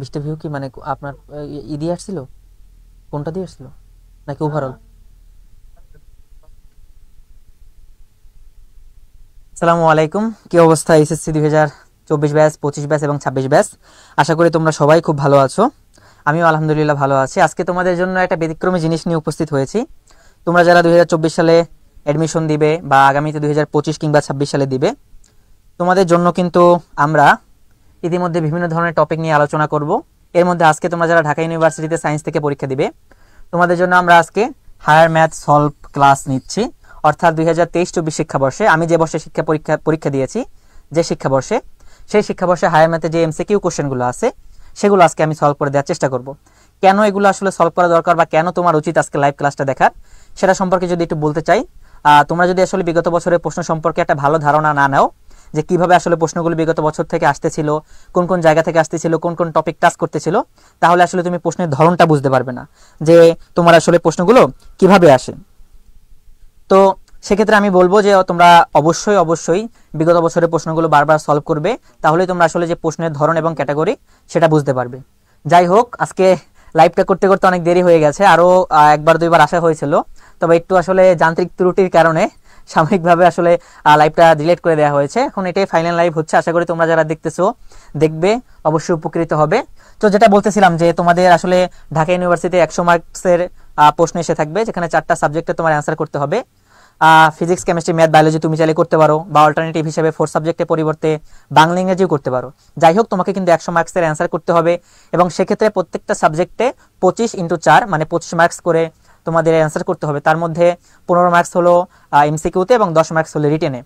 20টা view কি মানে আপনার দিয়ে আসছিল? কোনটা দিয়ে আসছিল নাকি ওভারঅল? আসসালামু আলাইকুম, কি অবস্থা? এসএসসি 2024 ব্যাচ, 25 ব্যাচ এবং 26 ব্যাচ, আশা করি তোমরা সবাই খুব ভালো আছো। আমিও আলহামদুলিল্লাহ ভালো আছি। আজকে তোমাদের জন্য একটা ব্যতিক্রমী জিনিস নিয়ে উপস্থিত হয়েছি। তোমরা যারা 2024 সালে অ্যাডমিশন দিবে বা আগামীতে 2025 কিংবা 26 সালে দিবে, তোমাদের জন্য কিন্তু আমরা ইতিমধ্যে বিভিন্ন ধরনের টপিক নিয়ে আলোচনা করব। এর মধ্যে আজকে তোমরা যারা ঢাকা ইউনিভার্সিটিতে সায়েন্স থেকে পরীক্ষা দিবে, তোমাদের জন্য আমরা আজকে হায়ার ম্যাথ সলভ ক্লাস নিচ্ছি। অর্থাৎ 2023-24 শিক্ষাবর্ষে আমি যে বর্ষে পরীক্ষা দিয়েছি, যে শিক্ষাবর্ষে, সেই শিক্ষাবর্ষে হায়ার ম্যাথে যে এমসিকিউ কোশ্চেনগুলো আছে সেগুলো আজকে আমি সলভ করে দেওয়ার চেষ্টা করব। কেন এগুলো আসলে সলভ করা দরকার বা কেন তোমার উচিত আজকে লাইভ ক্লাসটা দেখার, সেটা সম্পর্কে যদি একটু বলতে চাই। তোমরা যদি আসলে বিগত বছরের প্রশ্ন সম্পর্কে একটা ভালো ধারণা না নাও, যে কিভাবে আসলে প্রশ্নগুলো বিগত বছর থেকে আসতেছিল, কোন কোন জায়গা থেকে আসতেছিল, কোন কোন টপিক টাচ করতেছিল, তাহলে আসলে তুমি প্রশ্নের ধরনটা বুঝতে পারবে না, যে তোমার আসলে প্রশ্নগুলো কিভাবে আসে। তো সেক্ষেত্রে আমি বলবো যে তোমরা অবশ্যই অবশ্যই বিগত বছরের প্রশ্নগুলো বারবার সলভ করবে, তাহলে তোমরা আসলে যে প্রশ্নের ধরন এবং ক্যাটাগরি সেটা বুঝতে পারবে। যাই হোক, আজকে লাইভটা করতে করতে অনেক দেরি হয়ে গেছে, আরও একবার দুইবার আসা হয়েছিল, তবে একটু আসলে যান্ত্রিক ত্রুটির কারণে সাময়িকভাবে আসলে লাইভটা ডিলিট করে দেওয়া হয়েছে। এখন এটাই ফাইনাল লাইভ হচ্ছে, আশা করি তোমরা যারা দেখতেছো দেখবে অবশ্যই উপকৃত হবে। তো যেটা বলতেছিলাম যে তোমাদের আসলে ঢাকা ইউনিভার্সিটি 100 মার্কসের প্রশ্ন এসে থাকবে, যেখানে 4টা সাবজেক্টে তোমার অ্যান্সার করতে হবে। ফিজিক্স, কেমিস্ট্রি, ম্যাথ, বায়োলজি তুমি চাইলে করতে পারো, বা অল্টারনেটিভ হিসেবে 4 সাবজেক্টের পরিবর্তে বাংলা ইংরেজিও করতে পারো। যাই হোক, তোমাকে কিন্তু 100 মার্কসের অ্যান্সার করতে হবে, এবং সেক্ষেত্রে প্রত্যেকটা সাবজেক্টে 25x4 মানে 25 মার্কস করে তোমাদের অ্যান্সার করতে হবে। তার মধ্যে 15 মার্কস হলো এমসিকিউতে এবং 10 মার্কস হলো রিটেনে।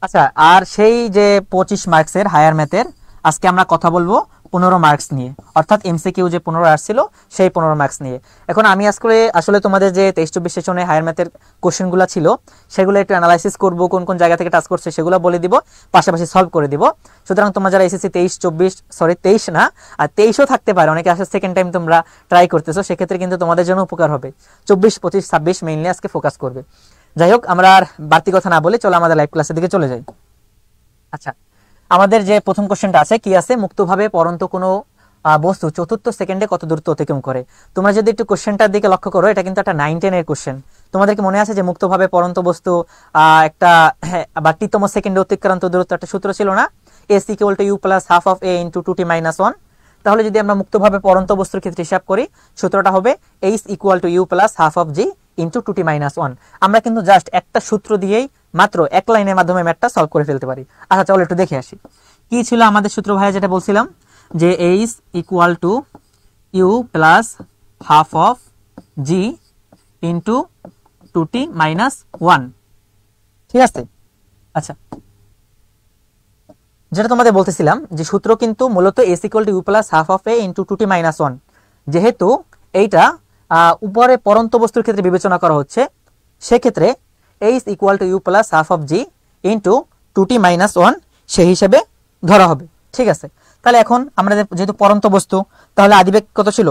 আচ্ছা, আর সেই যে 25 মার্কসের হায়ার ম্যাথের আজকে আমরা কথা বলবো 15 মার্কস নিয়ে, অর্থাৎ এমসিকিউ যে 15 আসছিল সেই 15 মার্কস নিয়ে। এখন আমি আজকে আসলে তোমাদের যে 23-24 সেশনে হায়ার ম্যাথের কোশ্চেনগুলো ছিল সেগুলো একটু অ্যানালাইসিস করব, কোন কোন জায়গা থেকে টাচ করছে সেগুলো বলে দিব, পাশাপাশি সলভ করে দিব। সুতরাং তোমরা যারা এসএসসি 23 না, আর 23ও থাকতে পারে, অনেকে আসলে সেকেন্ড টাইম তোমরা ট্রাই করতেছো, সেক্ষেত্রে কিন্তু তোমাদের জন্য উপকার হবে। 24, 25, 26 মেইনলি আজকে ফোকাস করবে। যাই হোক, আমরা আর বাড়তি কথা না বলে চলো আমাদের লাইভ ক্লাসের দিকে চলে যাই। আচ্ছা, আমাদের যে প্রথম কোশ্চেনটা আছে, কি আছে, মুক্তভাবে পরন্ত কোনো বস্তু চতুর্থ সেকেন্ডে কত দূরত্ব অতিক্রম করে। তোমরা যদি একটু কোশ্চেনটার দিকে লক্ষ্য করো, এটা কিন্তু একটা 9-10 এর কোশ্চেন। তোমাদেরকে মনে আছে যে মুক্তভাবে পরন্ত বস্তু একটা বা টিতম সেকেন্ডে অতিক্রান্ত দূরত্ব একটা সূত্র ছিল না, s = u + ½ of a × 2t - 1। তাহলে যদি আমরা মুক্তভাবে পরন্ত বস্তুর ক্ষেত্রে হিসাব করি, সূত্রটা হবে h = u + ½ of g × 2t - 1। আমরা কিন্তু জাস্ট একটা সূত্র দিয়েই মাত্র এক লাইনের মাধ্যমে ম্যাথটা সলভ করে ফেলতে পারি। আচ্ছা, চলো একটু দেখে আসি কি ছিল আমাদের সূত্র ভাইয়া, যেটা বলছিলাম যে h = u + ½ of g × 2t - 1। ঠিক আছে? আচ্ছা, যেটা তোমাদের বলতেছিলাম যে সূত্র কিন্তু মূলত s = u + ½ of a × 2t - 1। যেহেতু এইটা উপরে পরন্ত বস্তুর ক্ষেত্রে বিবেচনা করা হচ্ছে, সেক্ষেত্রে h = u + ½ of g × 2t - 1 সেই হিসেবে ধরা হবে। ঠিক আছে? তাহলে এখন আমরা যেহেতু পরন্ত বস্তু, তাহলে আদিবেগ কত ছিল?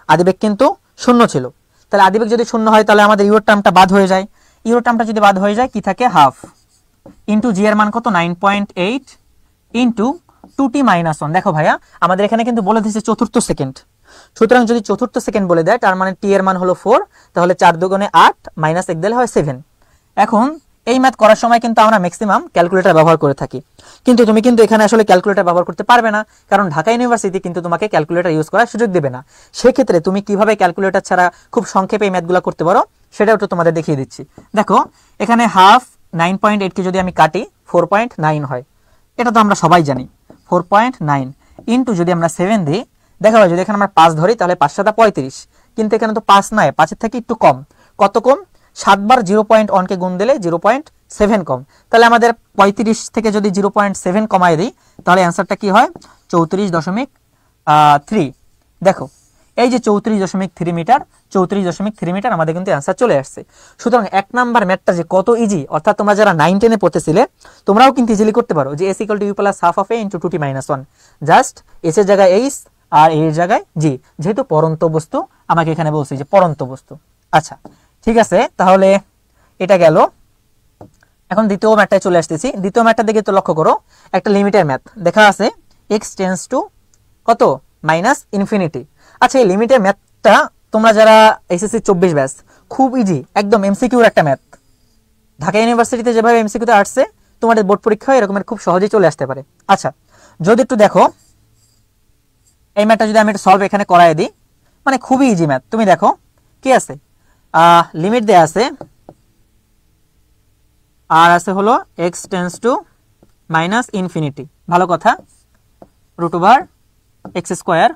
আদিবেগ কিন্তু 0 ছিল। তাহলে আদিবেগ যদি 0 হয়, তাহলে আমাদের ইউর টার্মটা বাদ হয়ে যায়। ইউর টার্মটা যদি বাদ হয়ে যায়, কি থাকে? হাফ ইন্টু জি এর মান কত? 9.8 ইন্টু 2t - 1। দেখো ভাইয়া, আমাদের এখানে কিন্তু বলে দিয়েছে চতুর্থ সেকেন্ড। সুতরাং যদি চতুর্থ সেকেন্ড বলে দেয়, তার মানে টি এর মান হলো 4, তাহলে 4 দুগুণে 8 মাইনাস 1 দিলে হয় 7। এখন এই ম্যাথ করার সময় কিন্তু আমরা ম্যাক্সিমাম ক্যালকুলেটর ব্যবহার করে থাকি, কিন্তু তুমি কিন্তু এখানে আসলে ক্যালকুলেটর ব্যবহার করতে পারবে না, কারণ ঢাকা ইউনিভার্সিটি কিন্তু তোমাকে ক্যালকুলেটর ইউজ করার সুযোগ দেবে না। সেক্ষেত্রে তুমি কিভাবে ক্যালকুলেটর ছাড়া খুব সংক্ষেপে এই ম্যাথগুলো করতে পারো সেটাও একটু তোমাদের দেখিয়ে দিচ্ছি। দেখো, এখানে হাফ 9.8 কে যদি আমি কাটি, 4.9 হয়। এটা তো আমরা সবাই জানি। 4.9 ইন্টু যদি আমরা 7 দিই, দেখা যায় যদি এখানে আমরা 5 ধরি, তাহলে 5 × 7 = 35, কিন্তু এখানে তো 5 নয়, 5-এর থেকে একটু কম। কত কম? 7 বার 0.1 কে গুণ দিলে 0.7 কম। তাহলে আমাদের 35 থেকে যদি 0.7 কমায় দিই, তাহলে অ্যান্সারটা কি হয়? 34.3। দেখো, এই যে 34.3 মিটার, 34.3 মিটার আমাদের কিন্তু অ্যান্সার চলে আসছে। সুতরাং 1 নাম্বার ম্যাথটা যে কত ইজি, অর্থাৎ তোমরা যারা 9-10 এ পড়তেছিলে তোমরাও কিন্তু ইজিলি করতে পারো, যে s = u + ½ of a × 2t - 1। Just s এর জায়গায় h আর a এর জায়গায় g, যেহেতু পরন্ত বস্তু আমাকে এখানে বলছি যে পরন্ত বস্তু। আচ্ছা, ঠিক আছে, তাহলে এটা গেল। এখন দ্বিতীয় ম্যাথটায় চলে আসতেছি। দ্বিতীয় ম্যাথটার দিকে তো লক্ষ্য করো, একটা লিমিটের ম্যাথ দেখা আছে, x টেন্ডস টু কত? Minus infinity. আচ্ছা, এই লিমিটের ম্যাথটা তোমরা যারা এসএসসি 24 ব্যাচ, খুব ইজি, একদম এমসিকিউর একটা ম্যাথ। ঢাকা ইউনিভার্সিটিতে যেভাবে এমসিকিউতে আসছে, তোমাদের বোর্ড পরীক্ষা এরকমের খুব সহজেই চলে আসতে পারে। আচ্ছা, যদি একটু দেখো এই ম্যাথটা যদি আমি একটু সলভ এখানে করাই দিই, মানে খুবই ইজি ম্যাথ। তুমি দেখো কি আছে, লিমিট দেয়া আছে, আর আছে হলো x tends to minus infinity. ভালো কথা, root over x square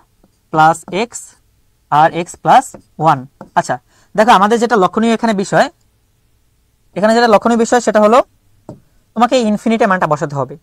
plus x আর এক্স প্লাস 1। আচ্ছা দেখো, আমাদের যেটা লক্ষণীয় এখানে বিষয়, এখানে যেটা লক্ষণীয় বিষয় সেটা হলো তোমাকে ইনফিনিটি মানটা বসাতে হবে।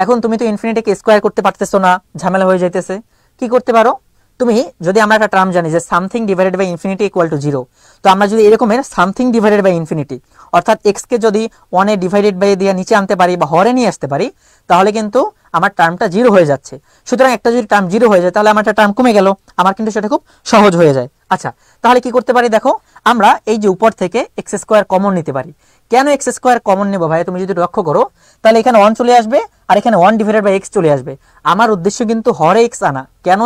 এখন তুমি তো ইনফিনিটিকে স্কোয়ার করতে পারতেছো না, ঝামেলা হয়ে যাইতেছে। কি করতে পারো তুমি, যদি আমরা একটা টার্ম জানি যে something divided by infinity equal to 0, তো আমরা যদি এরকমের সামথিং ডিভাইডেড বাই ইনফিনিটি, অর্থাৎ এক্স কে যদি 1 এ ডিভাইডেড বাই দিয়ে নিচে আনতে পারি বা হরে নিয়ে আসতে পারি, তাহলে কিন্তু আমার টার্মটা 0 হয়ে যাচ্ছে। সুতরাং একটা যদি টার্ম 0 হয়ে যায়, তাহলে আমার একটা টার্ম কমে গেল, আমার কিন্তু সেটা খুব সহজ হয়ে যায়। আচ্ছা, তাহলে কি করতে পারি দেখো, আমরা এই যে উপর থেকে এক্স স্কোয়ার কমন নিতে পারি। কেন এক্স স্কোয়ার কমন নেবো ভাই, তুমি যদি লক্ষ্য করো তাহলে এখানে 1 চলে আসবে আর এখানে 1 ডিভাইডেড বাই এক্স চলে আসবে। আমার উদ্দেশ্য কিন্তু হরে এক্স আনা। কেন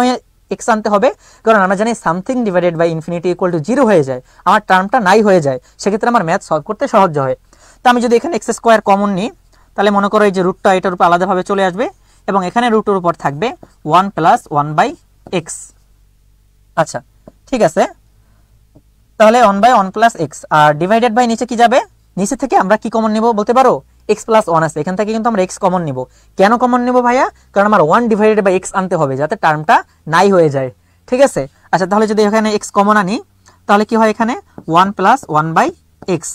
এক্স আনতে হবে? কারণ আমরা জানি something divided by infinity equal to 0 হয়ে যায়, আমার টার্মটা নাই হয়ে যায়, সেক্ষেত্রে আমার ম্যাথ সলভ করতে সহজ হয়। তো আমি যদি এখানে এক্স স্কোয়ার কমন নিই, তাহলে মনে করো এই যে রুটটা এটার উপর আলাদাভাবে চলে আসবে এবং এখানে রুটের উপর থাকবে 1 প্লাস 1 বাই এক্স। আচ্ছা ঠিক আছে, তাহলে 1 বাই 1 প্লাস এক্স, আর ডিভাইডেড বাই নিচে কি যাবে, নিচে থেকে আমরা কি কমন নিব বলতে পারো, এক্স প্লাস 1 আছে, এখান থেকে কিন্তু আমরা এক্স কমন নিব। কেন কমন নিব ভাইয়া? কারণ আমার 1 ডিভাইডেড বাই এক্স আনতে হবে যাতে টার্মটা নাই হয়ে যায়। ঠিক আছে, আচ্ছা তাহলে যদি এখানে এক্স কমন আনি, তাহলে কি হয়, এখানে 1 প্লাস 1 বাই এক্স।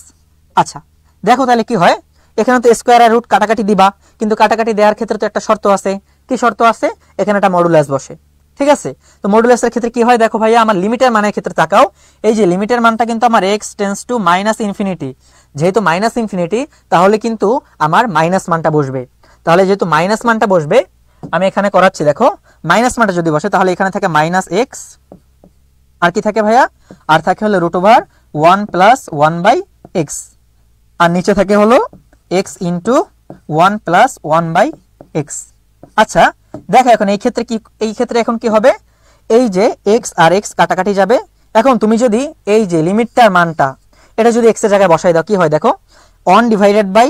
আচ্ছা দেখো তাহলে কি হয়, এখানে তো স্কোয়ার আর রুট কাটাকাটি দিবা, কিন্তু কাটাকাটি দেওয়ার ক্ষেত্রে তো একটা শর্ত আছে। কি শর্ত আছে? এখানে একটা মডুলাস বসে। ঠিক আছে, তো মডুলাসের ক্ষেত্রে কি হয় দেখো ভাইয়া, আমার লিমিটের মানের ক্ষেত্রে তাকাও, এই যে লিমিটের মানটা কিন্তু আমার x tends to minus infinity, যেহেতু মাইনাস ইনফিনিটি তাহলে কিন্তু আমার মাইনাস মানটা বসবে। তাহলে যেহেতু মাইনাস মানটা বসবে, আমি এখানে করাচ্ছি দেখো, মাইনাস মানটা যদি বসে তাহলে এখানে থাকে মাইনাস এক্স, আর কি থাকে ভাইয়া, আর থাকে হলো root over 1 plus 1 by x, আর নিচে থাকে হলো x into 1 plus 1 by x. আচ্ছা দেখো এখন এই ক্ষেত্রে কি, এই ক্ষেত্রে এখন কি হবে, এই যে এক্স আর এক্স কাটাকাটি যাবে। এখন তুমি যদি এই যে লিমিটটার মানটা এটা যদি এক্স এর জায়গায় বসাই দাও, কি হয় দেখো, 1 ডিভাইডেড বাই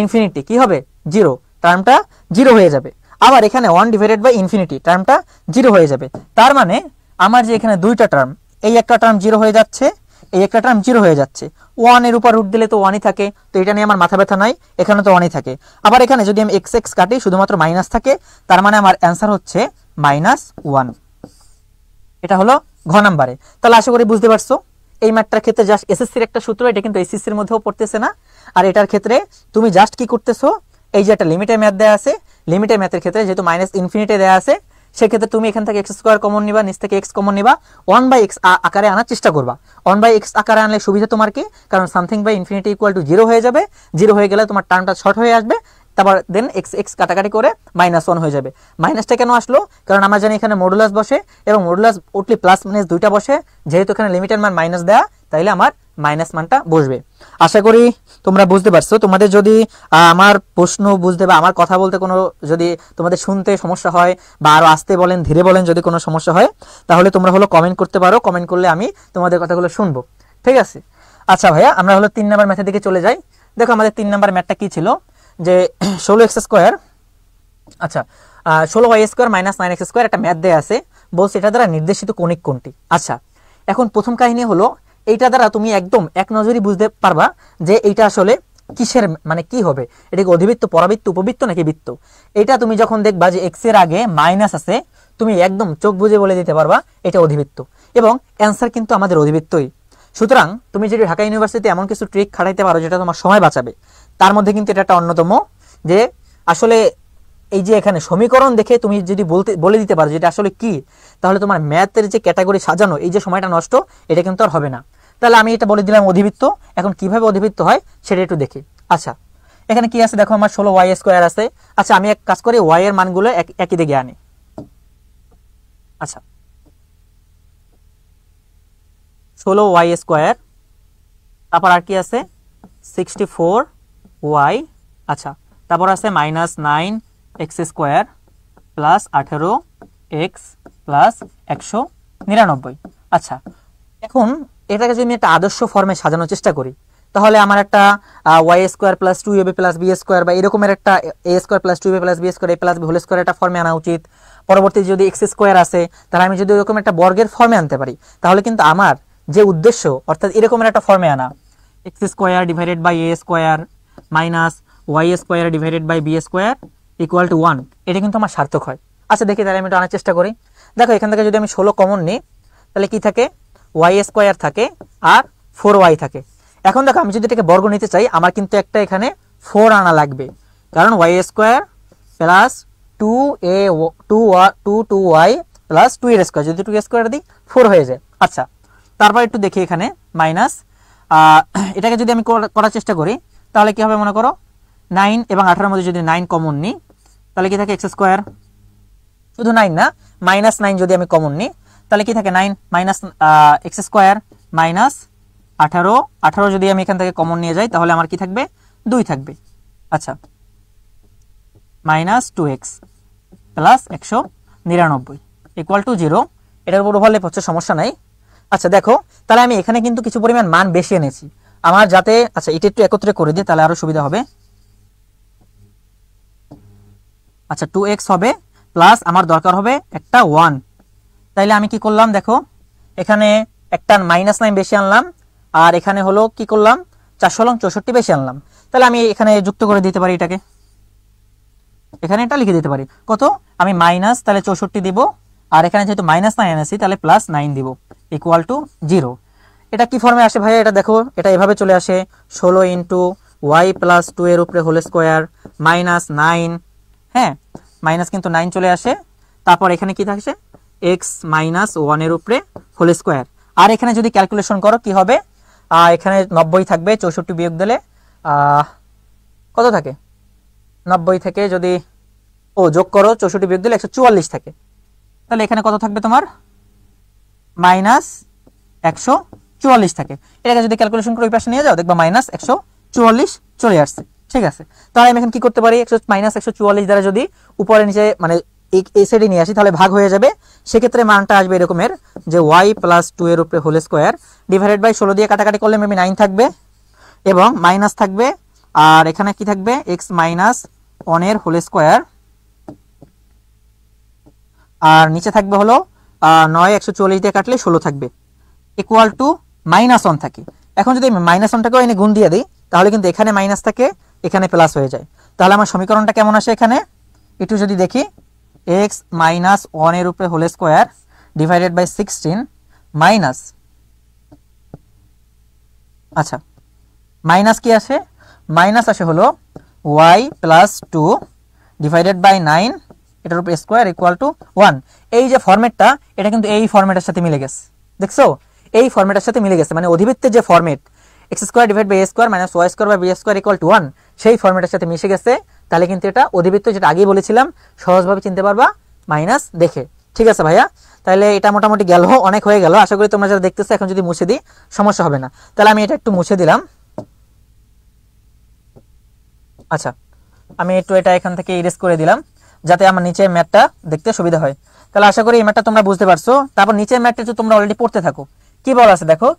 ইনফিনিটি কি হবে, 0, টার্মটা 0 হয়ে যাবে। আবার এখানে 1 ডিভাইডেড বাই ইনফিনিটি, টার্মটা 0 হয়ে যাবে। তার মানে আমার যে এখানে দুইটা টার্ম, এই একটা টার্ম 0 হয়ে যাচ্ছে, এই একটা টার্ম 0 হয়ে যাচ্ছে। 1 এর উপর রুট দিলে তো 1ই থাকে, তো এটা নিয়ে আমার মাথা ব্যথা নাই, এখানে তো 1ই থাকে। আবার এখানে যদি আমি এক্স এক্স কাটি শুধুমাত্র মাইনাস থাকে, তার মানে আমার অ্যান্সার হচ্ছে -1। এটা হলো ঘ নাম্বারে। তাহলে আশা করি বুঝতে পারছো, এই ম্যাথটার ক্ষেত্রে জাস্ট এসএসসির একটা সূত্র, এটা কিন্তু এসএসসির মধ্যেও পড়তেছে না। আর এটার ক্ষেত্রে তুমি জাস্ট কি করতেছো, এই যে একটা লিমিটের ম্যাথ দেওয়া আছে, লিমিটের ম্যাথের ক্ষেত্রে যেহেতু মাইনাস ইনফিনিটি দেওয়া আছে, সেক্ষেত্রে তুমি এখান থেকে এক্স স্কোয়ার কমন নিবা, নিচ থেকে এক্স কমন নিবা, 1 বাই এক্স আকারে আনার চেষ্টা করবা। 1 বাই এক্স আকারে আনলে সুবিধা তোমার কি, কারণ something by infinity equal to 0 হয়ে যাবে, 0 হয়ে গেলে তোমার টার্মটা শর্ট হয়ে আসবে, তারপর দেন এক্স এক্স কাটাকাটি করে -1 হয়ে যাবে। মাইনাসটা কেন আসলো? কারণ আমরা জানি এখানে মডুলাস বসে, এবং মডুলাস উঠলে প্লাস মাইনাস দুইটা বসে, যেহেতু এখানে লিমিটের মান মাইনাস দেয়া, তাইলে আমার মাইনাস মানটা বসবে। আশা করি তোমরা বুঝতে পারছো। তোমাদের যদি আমার প্রশ্ন বুঝতে বা আমার কথা বলতে কোনো যদি তোমাদের শুনতে সমস্যা হয়, বা আরো আসতে বলেন ধীরে বলেন যদি কোনো সমস্যা হয়, তাহলে তোমরা হলো কমেন্ট করতে পারো, কমেন্ট করলে আমি তোমাদের কথাগুলো শুনবো। ঠিক আছে, আচ্ছা ভাইয়া আমরা হলো 3 নাম্বার ম্যাথের দিকে চলে যাই। দেখো আমাদের 3 নাম্বার ম্যাথটা কি ছিল, যে 16x স্কোয়ার, আচ্ছা 16y square minus 9x square একটা ম্যাথ দেয়া আছে, বলছে এটা দ্বারা নির্দেশিত কৌণিক কোণটি। আচ্ছা এখন প্রথম কাহিনী হলো, এইটা দ্বারা তুমি একদম এক নজরই বুঝতে পারবা যে এইটা আসলে কিসের, মানে কি হবে, এটা কি অধিবৃত্ত, পরাবৃত্ত, উপবৃত্ত নাকি বৃত্ত। এটা তুমি যখন দেখবা যে এক্স এর আগে মাইনাস আছে, তুমি একদম চোখ বুঝে বলে দিতে পারবা এটা অধিবৃত্ত, এবং অ্যান্সার কিন্তু আমাদের অধিবৃত্তই। সুতরাং তুমি যদি ঢাকা ইউনিভার্সিটিতে এমন কিছু ট্রিক খাটাইতে পারো যেটা তোমার সময় বাঁচাবে, তার মধ্যে কিন্তু এটা একটা অন্যতম। যে আসলে এই যে এখানে সমীকরণ দেখে তুমি যদি বলে দিতে পারো যেটা আসলে কি, তাহলে তোমার ম্যাথের যে ক্যাটাগরি সাজানো, এই যে সময়টা নষ্ট, এটা কিন্তু আর হবে না। তাহলে আমি এটা বলে দিলাম অধিবৃত্ত। এখন কিভাবে অধিবৃত্ত হয় সেটা একটু দেখি। আচ্ছা এখানে কি আছে দেখো, আমার 16y স্কোয়ার আছে। আচ্ছা আমি এক কাজ করি, y এর মানগুলো একই দিকে আনি। আচ্ছা 16y স্কোয়ার, তারপর আর কি আছে 64y, আচ্ছা তারপর আছে -9x square plus x plus 199। আচ্ছা, এখন এটাকে যদি আমি একটা আদর্শ ফর্মে সাজানোর চেষ্টা করি, তাহলে আমার একটা y square plus 2ab plus b square বা এরকমের একটা a square plus 2ab plus b square a plus b whole square একটা ফর্মে আনা উচিত। পরবর্তী যদি এক্স স্কোয়ার আছে, তাহলে আমি যদি এরকম একটা বর্গের ফর্মে আনতে পারি, তাহলে কিন্তু আমার যে উদ্দেশ্য, অর্থাৎ এরকমের একটা ফর্মে আনা, x square divided by a square minus y square divided by b square equal to 1, এটা কিন্তু আমার সার্থক হয়। আচ্ছা দেখি, তাহলে আমি এটা আনার চেষ্টা করি। দেখো, এখান থেকে যদি আমি 16 কমন নিই, তাহলে কি থাকে, ওয়াই স্কোয়ার থাকে আর 4y থাকে। এখন দেখো, আমি যদি এটাকে বর্গ নিতে চাই, আমার কিন্তু একটা এখানে 4 আনা লাগবে, কারণ Y square plus 2y plus 2 এর স্কোয়ার, যদি 2 স্কোয়ার দিই 4 হয়ে যায়। আচ্ছা, তারপর একটু দেখি এখানে মাইনাস, এটাকে যদি আমি করার চেষ্টা করি, তাহলে কি হবে মনে করো, 9 এবং 18 মধ্যে যদি 9 কমন নিই, তাহলে কি থাকে এক্স স্কোয়ার, শুধু 9 না, মাইনাস 9 যদি আমি কমন নিই, তাহলে কি থাকে 9 মাইনাস এক্স স্কোয়ার মাইনাস 18 যদি আমি এখান থেকে কমন নিয়ে যাই, তাহলে আমার কি থাকবে, 2 থাকবে। আচ্ছা, minus 2x plus 199 equal to 0। এটার উপর ওভারলেপ হচ্ছে, সমস্যা নাই। আচ্ছা দেখো, তাহলে আমি এখানে কিন্তু কিছু পরিমাণ মান বেশি এনেছি আমার, যাতে আচ্ছা এটা একটু একত্রে করে দিই, তাহলে আরো সুবিধা হবে। আচ্ছা, 2x হবে প্লাস আমার দরকার হবে একটা 1, তাইলে আমি কি করলাম দেখো, এখানে একটা -9 বেশি আনলাম, আর এখানে হলো কি করলাম, 464 বেশি আনলাম। তাহলে আমি এখানে যুক্ত করে দিতে পারি, এটাকে এখানে এটা লিখে দিতে পারি, কত, আমি মাইনাস তাহলে 64 দিব, আর এখানে যেহেতু -9 এনেছি, তাহলে +9 দিব ইকুয়াল টু 0। এটা কি ফর্মে আসে ভাইয়া, এটা দেখো, এটা এভাবে চলে আসে, 16 ইন্টু ওয়াই প্লাস 2 এর উপরে হোল স্কোয়ার -9, হ্যাঁ মাইনাস কিন্তু 9 চলে আসে, তারপর এখানে কি থাকছে, এক্স মাইনাস 1 এর উপরে হোল স্কোয়ার। আর এখানে যদি ক্যালকুলেশন করো কি হবে, এখানে 90 থাকবে, 64 বিয়োগ দিলে কত থাকে, 90 থেকে যদি যোগ করো, 64 বিয়োগ দিলে 144 থাকে, তাহলে এখানে কত থাকবে তোমার, -144 থাকে। এটাকে যদি ক্যালকুলেশন করে ওই পাশে নিয়ে যাও, দেখবা -144 চলে আসছে। ঠিক আছে, তাহলে আমি এখন কি করতে পারি, -144 দ্বারা যদি উপরে নিচে মানে এই সাইডে নিয়ে আসি, তাহলে ভাগ হয়ে যাবে। সেক্ষেত্রে মানটা আসবে এরকমের, যে ওয়াই প্লাস 2 এর উপরে হোল স্কোয়ার ডিভাইডেড বাই 16 দিয়ে কাটাকাটি করলে মেবি 9 থাকবে, এবং মাইনাস থাকবে, আর এখানে কি থাকবে, এক্স মাইনাস 1 এর হোল স্কোয়ার, আর নিচে থাকবে হলো 9, 144 দিয়ে কাটলে 16 থাকবে ইকুয়াল টু -1 থাকে। এখন যদি -1টাকেও এনে গুণ দিয়ে দিই, তাহলে কিন্তু এখানে মাইনাস থাকে, এখানে প্লাস হয়ে যায়। তাহলে আমার সমীকরণটা কেমন আসে, এখানে একটু যদি দেখি, এক্স মাইনাস 1 এর উপরে whole square divided by 16 minus, আচ্ছা মাইনাস কি আসে, মাইনাস আসে হলো ওয়াই প্লাস 2 ডিভাইডেড বাই 9 এটার উপর স্কোয়ার ইকুয়াল টু 1। এই যে ফরম্যাটটা, এটা কিন্তু এই ফরম্যাটের সাথে মিলে গেছে, দেখছো, এই ফরম্যাটের সাথে মিলে গেছে, মানে অধিবৃত্তের যে format, x square divide by a square minus y square by b square equal to 1, সেই ফরম্যাটের সাথে মিশে গেছে। তাহলে কিন্তু এটা অধিবৃত্ত, যেটা আগেই বলেছিলাম, সহজভাবে চিনতে পারবা মাইনাস দেখে। ঠিক আছে ভাইয়া, তাহলে এটা মোটামুটি গেল, অনেক হয়ে গেল। আশা করি তোমরা যারা দেখতেছো, এখন যদি মুছে দিই সমস্যা হবে না। তাহলে আমি এটা একটু মুছে দিলাম। আচ্ছা, আমি একটু এটা এখান থেকে ইরেজ করে দিলাম, যাতে আমার নিচে ম্যাথটা দেখতে সুবিধা হয়। তাহলে আশা করি এই ম্যাথটা তোমরা বুঝতে পারছো। তারপর নিচের ম্যাথটা তো তোমরা অলরেডি পড়তে থাকো। কি বলা আছে দেখো,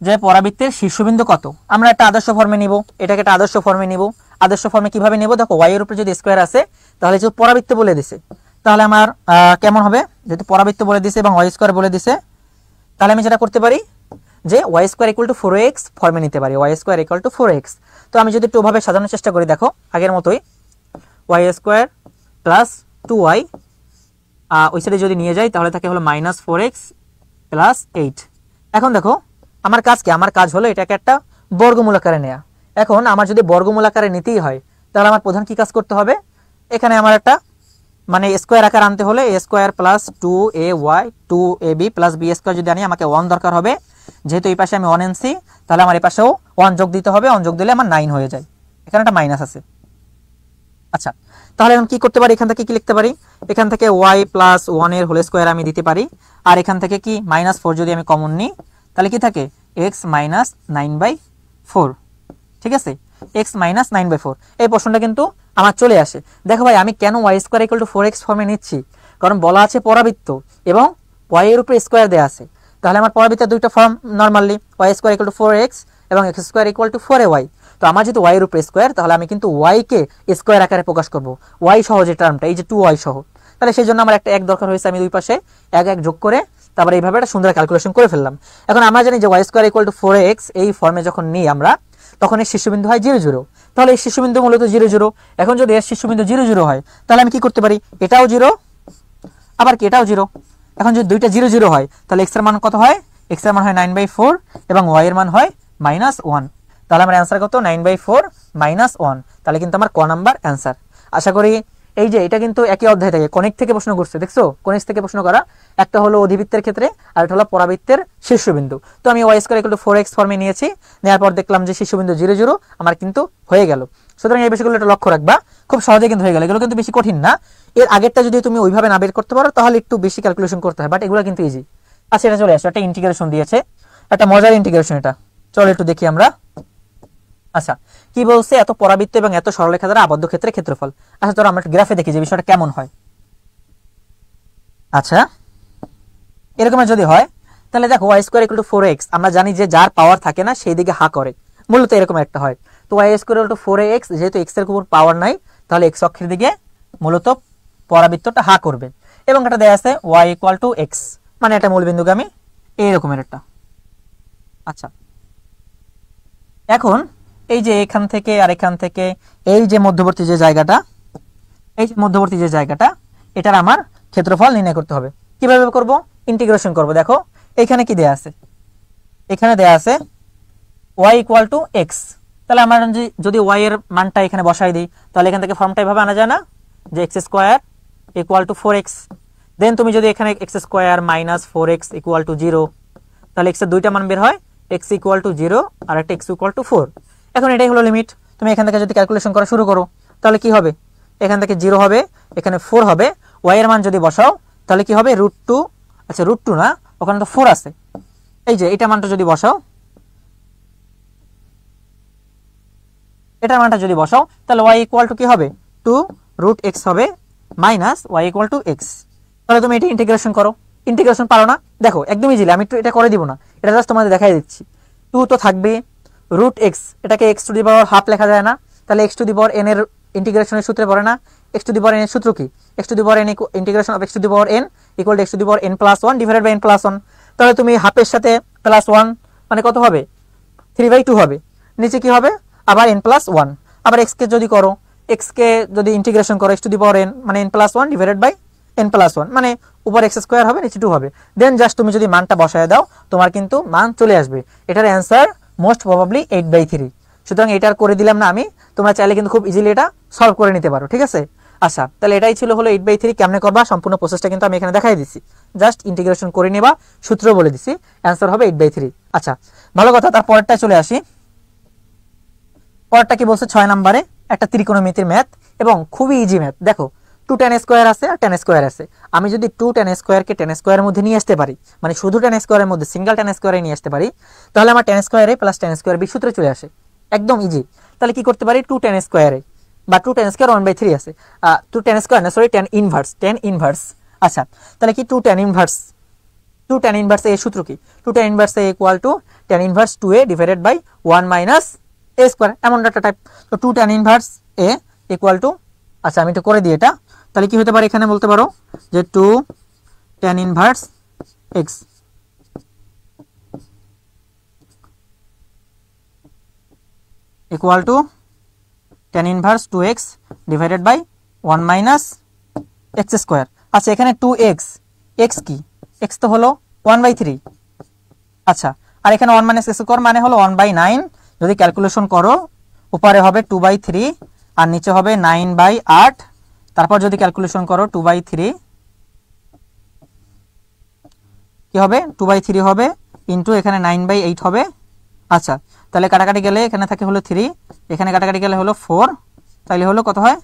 যে পরাবৃত্তের শীর্ষবিন্দু কত, আমরা একটা আদর্শ ফর্মে নিব, এটাকে একটা আদর্শ ফর্মে নিব। আদর্শ ফর্মে কিভাবে নেব, দেখো ওয়াই এর উপরে যদি স্কোয়ার আছে, তাহলে যে পরাবৃত্ত বলে দিছে, তাহলে আমার কেমন হবে, যেহেতু পরাবৃত্ত বলে দিছে এবং ওয়াই স্কোয়ার বলে দিছে, তাহলে আমি যেটা করতে পারি, যে Y square equal two 4x ফর্মে নিতে পারি, Y square equal two 4x। তো আমি যদি একটু ওভাবে সাজানোর চেষ্টা করি, দেখো আগের মতোই, ওয়াই স্কোয়ার প্লাস 2y ওই সাইডে যদি নিয়ে যাই, তাহলে থাকে হলো -4x প্লাস 8। এখন দেখো আমার কাজ কি, আমার কাজ হলো এটাকে একটা বর্গমূল আকারে নেওয়া। এখন আমার যদি বর্গমূল আকারে নিতেই হয়, তাহলে আমার প্রধান কি কাজ করতে হবে, এখানে আমার একটা মানে স্কোয়ার আকার আনতে হলে a square plus 2ay 2ab plus b square যদি আনি, আমাকে 1 দরকার হবে। যেহেতু এই পাশে আমি 1 আনছি, তাহলে আমার এই পাশেও 1 যোগ দিতে হবে, 1 যোগ দিলে আমার 9 হয়ে যায়, এখানে একটা মাইনাস আছে। আচ্ছা, তাহলে এখন কি করতে পারি, এখান থেকে কি লিখতে পারি, এখান থেকে y প্লাস 1 এর হোল স্কোয়ার আমি দিতে পারি, আর এখান থেকে কি -4 যদি আমি কমন নিই, তাহলে কি থাকে x মাইনাস 9/4। ঠিক আছে, x মাইনাস 9/4। এই প্রশ্নটা কিন্তু আমার চলে আসে। দেখো ভাই, আমি কেন y square equal two 4x ফর্মে নিচ্ছি, কারণ বলা আছে পরাবৃত্ত এবং y এর উপরে স্কোয়ার দেওয়া আছে। তাহলে আমার পরাবৃত্তের দুইটা form normally y square equal two 4x এবং x square equal two 4ay। তো আমার যেহেতু y এর উপরে স্কোয়ার, তাহলে আমি কিন্তু y কে স্কোয়ার আকারে প্রকাশ করব, y সহ যে টার্মটা, এই যে 2y সহ। তাহলে সেই জন্য আমার একটা এক দরকার হয়েছে, আমি দুই পাশে এক এক যোগ করে তারপরে এইভাবে একটা সুন্দর ক্যালকুলেশন করে ফেললাম। এখন আমরা জানি যে y square equal two 4x এই ফর্মে যখন নিই আমরা, তখন এই শীর্ষবিন্দু হয় 0 0। তাহলে এই শীর্ষবিন্দু মূলত 0 0। এখন যদি এর শীর্ষবিন্দু 0 0 হয়, তাহলে আমি কি করতে পারি, এটাও 0 আবার কি এটাও 0। এখন যদি দুইটা 0 0 হয়, তাহলে x এর মান কত হয়, x এর মান হয় 9/4 এবং y এর মান হয় -1। তাহলে আমার অ্যান্সার কত, 9/4 -1। তাহলে কিন্তু আমার ক নাম্বার অ্যান্সার। আশা করি এই যে এটা কিন্তু একই অধ্যায় থেকে কনিক থেকে প্রশ্ন করছে, দেখছো কনিক থেকে প্রশ্ন করা, একটা হলো অধিবৃত্তের ক্ষেত্রে আর একটা হলো পরাবৃত্তের শীর্ষবিন্দু। তো আমি y square equal to 4x ফর্মে নিয়েছি, নেওয়ার পর দেখলাম যে শীর্ষবিন্দু 0 0 আমার কিন্তু হয়ে গেল। সুতরাং এই বিষয়গুলো একটা লক্ষ্য রাখবা, খুব সহজে কিন্তু হয়ে গেল, এগুলো কিন্তু বেশি কঠিন না। এর আগেরটা যদি তুমি ওইভাবে না বের করতে পারো তাহলে একটু বেশি ক্যালকুলেশন করতে হয়, বাট এগুলো কিন্তু ইজি। আচ্ছা এটা চলে আসো, একটা ইন্টিগ্রেশন দিয়েছে, একটা মজার ইন্টিগ্রেশন এটা, চলো একটু দেখি আমরা। আচ্ছা কি বলছে, এত পরাবৃত্ত এবং এত সরলরেখা দ্বারা আবদ্ধ ক্ষেত্রে ক্ষেত্রফল। আচ্ছা ধরো আমরা গ্রাফে দেখি যে বিষয়টা কেমন হয়। আচ্ছা এরকমের যদি হয়, তাহলে দেখো y square equal to 4x, আমরা জানি যে যার পাওয়ার থাকে না সেই দিকে হা করে, মূলত এরকম একটা হয়। তো y square equal to 4x, যেহেতু x এর উপর পাওয়ার নাই, তাহলে x অক্ষের দিকে মূলত পরাবৃত্তটা হা করবে। এবং এটা দেয়া আছে y ইকুয়াল টু x, মানে এটা মূলবিন্দুগামী এইরকমের একটা। আচ্ছা এখন এই যে এখান থেকে আর এখান থেকে এই যে মধ্যবর্তী যে জায়গাটা, এই যে মধ্যবর্তী যে জায়গাটা, এটার আমার ক্ষেত্রফল নির্ণয় করতে হবে। কিভাবে করব, ইন্টিগ্রেশন করব। দেখো এখানে কি দেয়া আছে, এখানে দেয়া আছে y ইকুয়াল টু x। তাহলে আমরা যদি y এর মানটা এখানে বসাই দিই, তাহলে এখান থেকে ফর্মটা এভাবে আনা যায় না, যে x square equal to 4x। দেন তুমি যদি এখানে x square minus 4x equal to 0, তাহলে x এর দুইটা মান বের হয়, x ইকুয়াল টু 0 আর একটা x ইকুয়াল টু 4। এখন এটাই হলো লিমিট। তুমি এখান থেকে যদি ক্যালকুলেশন করা শুরু করো, তাহলে কি হবে, এখান থেকে 0 হবে, এখানে 4 হবে, y এর মান যদি বসাও তাহলে কি হবে √2, আচ্ছা √2 না, ওখানে তো 4 আছে, এই যে এটা মানটা যদি বসাও, এটার মানটা যদি বসাও, তাহলে y ইকুয়াল টু কি হবে 2√x হবে minus y equal to x। তাহলে তুমি এটা ইন্টিগ্রেশন করো। ইন্টিগ্রেশন পারো না, দেখো একদম ইজিলি, আমি একটু এটা করে দিব না, এটা জাস্ট তোমাদের দেখাই দিচ্ছি। 2 তো থাকবে, √x, এটাকে x to the power half লেখা যায় না, তাহলে x to the power n এর ইন্টিগ্রেশনের সূত্রে পড়ে না। x to the power n এর সূত্র কি, x to the power n integration of x to the power n equal to x to the power n plus 1 divided by n plus 1। তাহলে তুমি হাফের সাথে প্লাস 1 মানে কত হবে, 3/2 হবে, নিচে কি হবে আবার n প্লাস 1। আবার x কে যদি করো, x কে যদি ইন্টিগ্রেশন করো x to the power n মানে n plus 1 divided by n plus 1, মানে উপর x স্কয়ার হবে নিচে 2 হবে। দেন জাস্ট তুমি যদি মানটা বসায় দাও, তোমার কিন্তু মান চলে আসবে। এটার অ্যান্সার মোস্ট প্রবাবলি 8/3। সুতরাং এটার করে দিলাম না আমি, তোমরা চাইলে কিন্তু খুব ইজিলি এটা সলভ করে নিতে পারো, ঠিক আছে। আচ্ছা তাহলে এটাই ছিল হলো 8/3 কেমনে করবা, সম্পূর্ণ প্রসেসটা কিন্তু আমি এখানে দেখাই দিচ্ছি, জাস্ট ইন্টিগ্রেশন করে নেবা, সূত্র বলে দিছি, অ্যান্সার হবে 8/3। আচ্ছা ভালো কথা, তার পরেরটা চলে আসি। পরেরটা কি বলছে, 6 নম্বরে একটা ত্রিকোণমিতির ম্যাথ এবং খুবই ইজি ম্যাথ। দেখো 2 tan স্কয়ার আছে আর tan স্কয়ার আছে, আমি যদি 2 tan স্কয়ারকে tan স্কয়ারের মধ্যে নিয়ে আসতে পারি, মানে শুধু tan স্কয়ারের মধ্যে সিঙ্গেল tan স্কয়ারে নিয়ে আসতে পারি, তাহলে আমার tan স্কয়ারে প্লাস tan স্কয়ার বি সূত্রে চলে আসে, একদম ইজি। তাহলে কি করতে পারি, 2 tan স্কয়ারে বা 2 tan স্কয়ার 1/3 আছে, 2 tan স্কয়ার না সরি tan ইনভার্স। আচ্ছা তাহলে কি 2 tan ইনভার্স এর সূত্র কি, 2 tan inverse a equal to tan inverse 2a divided by 1 minus a square, এমন একটা টাইপ। তো 2 tan inverse a equal to, আচ্ছা আমি একটু করে দিই এটা, তাহলে কি হতে পারে, এখানে বলতে পারো যে 2 tan inverse x equal to tan inverse 2x divided by 1 minus x square. আচ্ছা এখানে 2x, x কি, x তো হলো 1/3। আচ্ছা আর এখানে 1 মাইনাস x স্কয়ার মানে হলো 1/9, যদি ক্যালকুলেশন করো উপরে হবে 2/3 আর নিচে হবে 9/8, তারপর যদি ক্যালকুলেশন করো 2/3 কি হবে 2/3 হবে ইনটু এখানে 9/8 হবে। আচ্ছা তাহলে কাটাকাটি গেলে এখানে থাকে হলো 3, এখানে কাটাকাটি গেলে হলো 4, তাহলে হলো কত হয়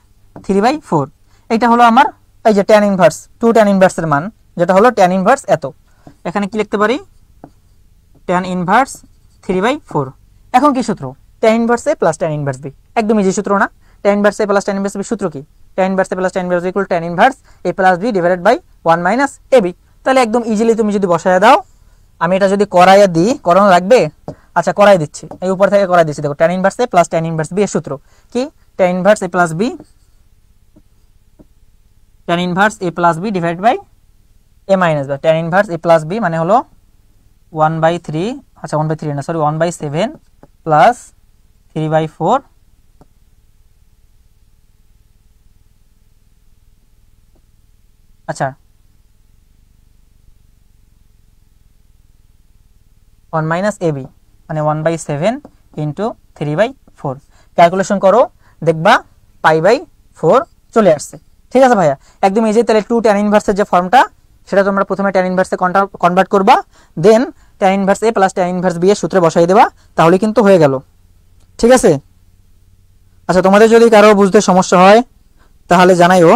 3/4। এইটা হলো আমার এই যে tan ইনভার্স 2 tan ইনভার্সের মান, যেটা হলো tan ইনভার্স এত। এখানে কি লিখতে পারি, tan ইনভার্স 3/4। এখন কি সূত্র, tan inverse a plus tan inverse b, একদম ইজি সূত্র না। tan inverse a plus tan inverse b সূত্র কি, tan inverse a plus tan inverse equal tan inverse a plus b divided by 1 minus ab। তাহলে একদম easily তুমি যদি বসায় দাও, আমি এটা যদি করাইয়া দিই, করানো লাগবে, আচ্ছা করাই দিচ্ছি, এই উপর থেকে করাই দিচ্ছি। দেখো tan inverse a plus tan inverse b এর সূত্র কি, tan inverse a plus b, tan inverse a plus b divided by a minus b। tan inverse a plus b মানে হলো 1/3, আচ্ছা 1/3 না সরি 1/7 প্লাস 3/4 আচ্ছা 1 মাইনাস ab মানে 1/7 into 3/4। Calculation করো, দেখবা π/4 চলে আসছে। ঠিক আছে ভাইয়া, একদম ইজি। তাহলে 2 tan ইনভার্সের যে ফর্মটা, সেটা তোমরা প্রথমে tan ইনভার্সে কনভার্ট করবা, দেন tan inverse a plus tan inverse b এর সূত্রে বসাই দেবা, তাহলে কিন্তু হয়ে গেল। ঠিক আছে, আচ্ছা তোমাদের যদি কারো বুঝতে সমস্যা হয় তাহলে জানাইও।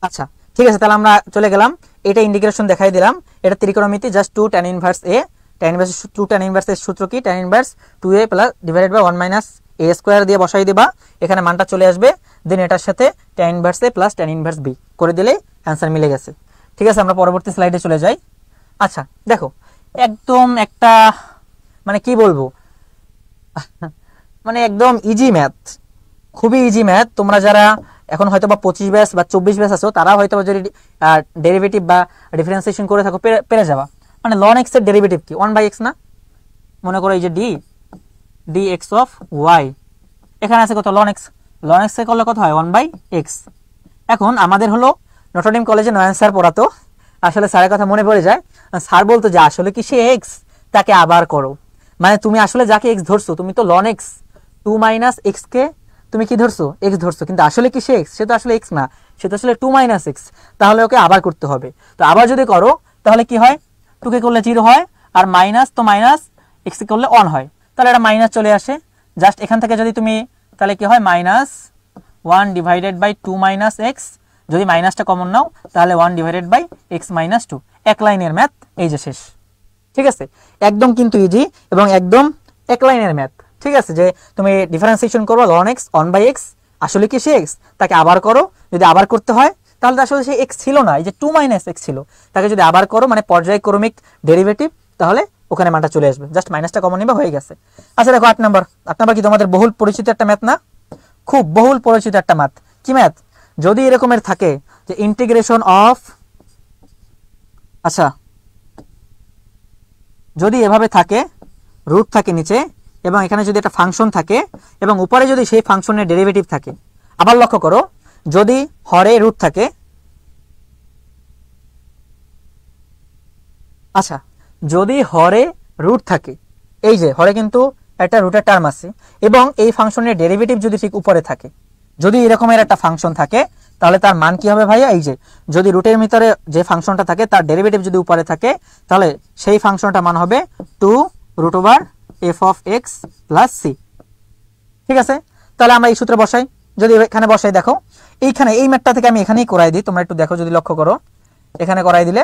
আচ্ছা ঠিক আছে, তাহলে আমরা চলে গেলাম, এটা ইন্টিগ্রেশন দেখাই দিলাম, এটা ত্রিকোণমিতি, just 2 tan inverse a, tan inverse 2 tan inverse এর সূত্র কি, tan inverse 2a plus divided by 1 minus a square দিয়ে বসাই দিবা, এখানে মানটা চলে আসবে, দেন এটার সাথে tan inverse a plus tan inverse b করে দিলেই অ্যানসার মিলে গেছে। ঠিক আছে, আমরা পরবর্তী স্লাইডে চলে যাই। আচ্ছা দেখো, একদম একটা মানে কি বলবো মানে একদম ইজি ম্যাথ, খুবই ইজি ম্যাথ। তোমরা যারা এখন হয়তো বা 25 ব্যাচ বা 24 ব্যাচ আছো, তারা হয়তো যদি ডেরিভেটিভ বা ডিফারেন্সিয়েশন করে থাকো পেরে যাবা। মানে ln x এর ডেরিভেটিভ কি, 1/x না, মনে করো এই যে dx অফ y, এখানে আছে কত ln x, ln x এর করলে কত হয় 1/x। এখন আমাদের হলো নটরডেম কলেজে নয়ন স্যার পড়াতো, আসলে স্যারের কথা মনে পড়ে যায়। স্যার বলতো যে আসলে কি সে x, তাকে আবার করো, মানে তুমি আসলে যাকে x ধরছো, তুমি তো ln x 2 মাইনাস x কে তুমি কি ধরছো, x ধরছো, কিন্তু আসলে কি সে x, সে তো আসলে x না, সে তো আসলে 2 মাইনাস x, তাহলে ওকে আবার করতে হবে। তো আবার যদি করো তাহলে কি হয়, 2 কে করলে 0 হয়, আর মাইনাস তো মাইনাস, x কে করলে 1 হয়, তাহলে এটা মাইনাস চলে আসে। জাস্ট এখান থেকে যদি তুমি, তাহলে কি হয় minus 1 divided by 2 minus x, যদি মাইনাসটা কমন নাও তাহলে 1 ডিভাইডেড বাই x মাইনাস 2। এক লাইনের ম্যাথ, এই যে শেষ। ঠিক আছে, একদম কিন্তু ইজি এবং একদম এক লাইনের ম্যাথ। ঠিক আছে, যে তুমি ডিফারেন্সিয়েশন করো ln x 1/x, আসলে কি সে x, তাকে আবার করো, যদি আবার করতে হয় তাহলে তো আসলে সে x ছিল না, এই যে 2 মাইনাস x ছিল, তাকে যদি আবার করো মানে পর্যায়ক্রমিক ডেরিভেটিভ, তাহলে ওখানে মানটা চলে আসবে, জাস্ট মাইনাসটা কমন নিবা, হয়ে গেছে। আচ্ছা দেখো 8 নাম্বার কি তোমাদের বহুল পরিচিত একটা ম্যাথ না, খুব বহুল পরিচিত একটা ম্যাথ। কি ম্যাথ, যদি এরকমের থাকে যে ইন্টিগ্রেশন অফ, আচ্ছা যদি এভাবে থাকে, রুট থাকে নিচে, এবং এখানে যদি একটা ফাংশন থাকে এবং উপরে যদি সেই ফাংশনের ডেরিভেটিভ থাকে, আবার লক্ষ্য করো, যদি হরে রুট থাকে, আচ্ছা যদি হরে রুট থাকে, এই যে হরে কিন্তু একটা রুটের টার্ম আছে, এবং এই ফাংশনের ডেরিভেটিভ যদি ঠিক উপরে থাকে, যদি এরকমের একটা ফাংশন থাকে, তাহলে তার মান কি হবে ভাইয়া, এই যে যদি রুটের ভিতরে যে ফাংশনটা থাকে তার ডেরিভেটিভ যদি উপরে থাকে, তাহলে সেই ফাংশনটার মান হবে 2 root over f of x plus c। ঠিক আছে, তাহলে আমরা এই সূত্রে বসাই, যদি এখানে বসাই, দেখো এইখানে এই ম্যাথটা থেকে আমি এখানেই করাই দিই, তোমরা একটু দেখো, যদি লক্ষ্য করো এখানে করাই দিলে,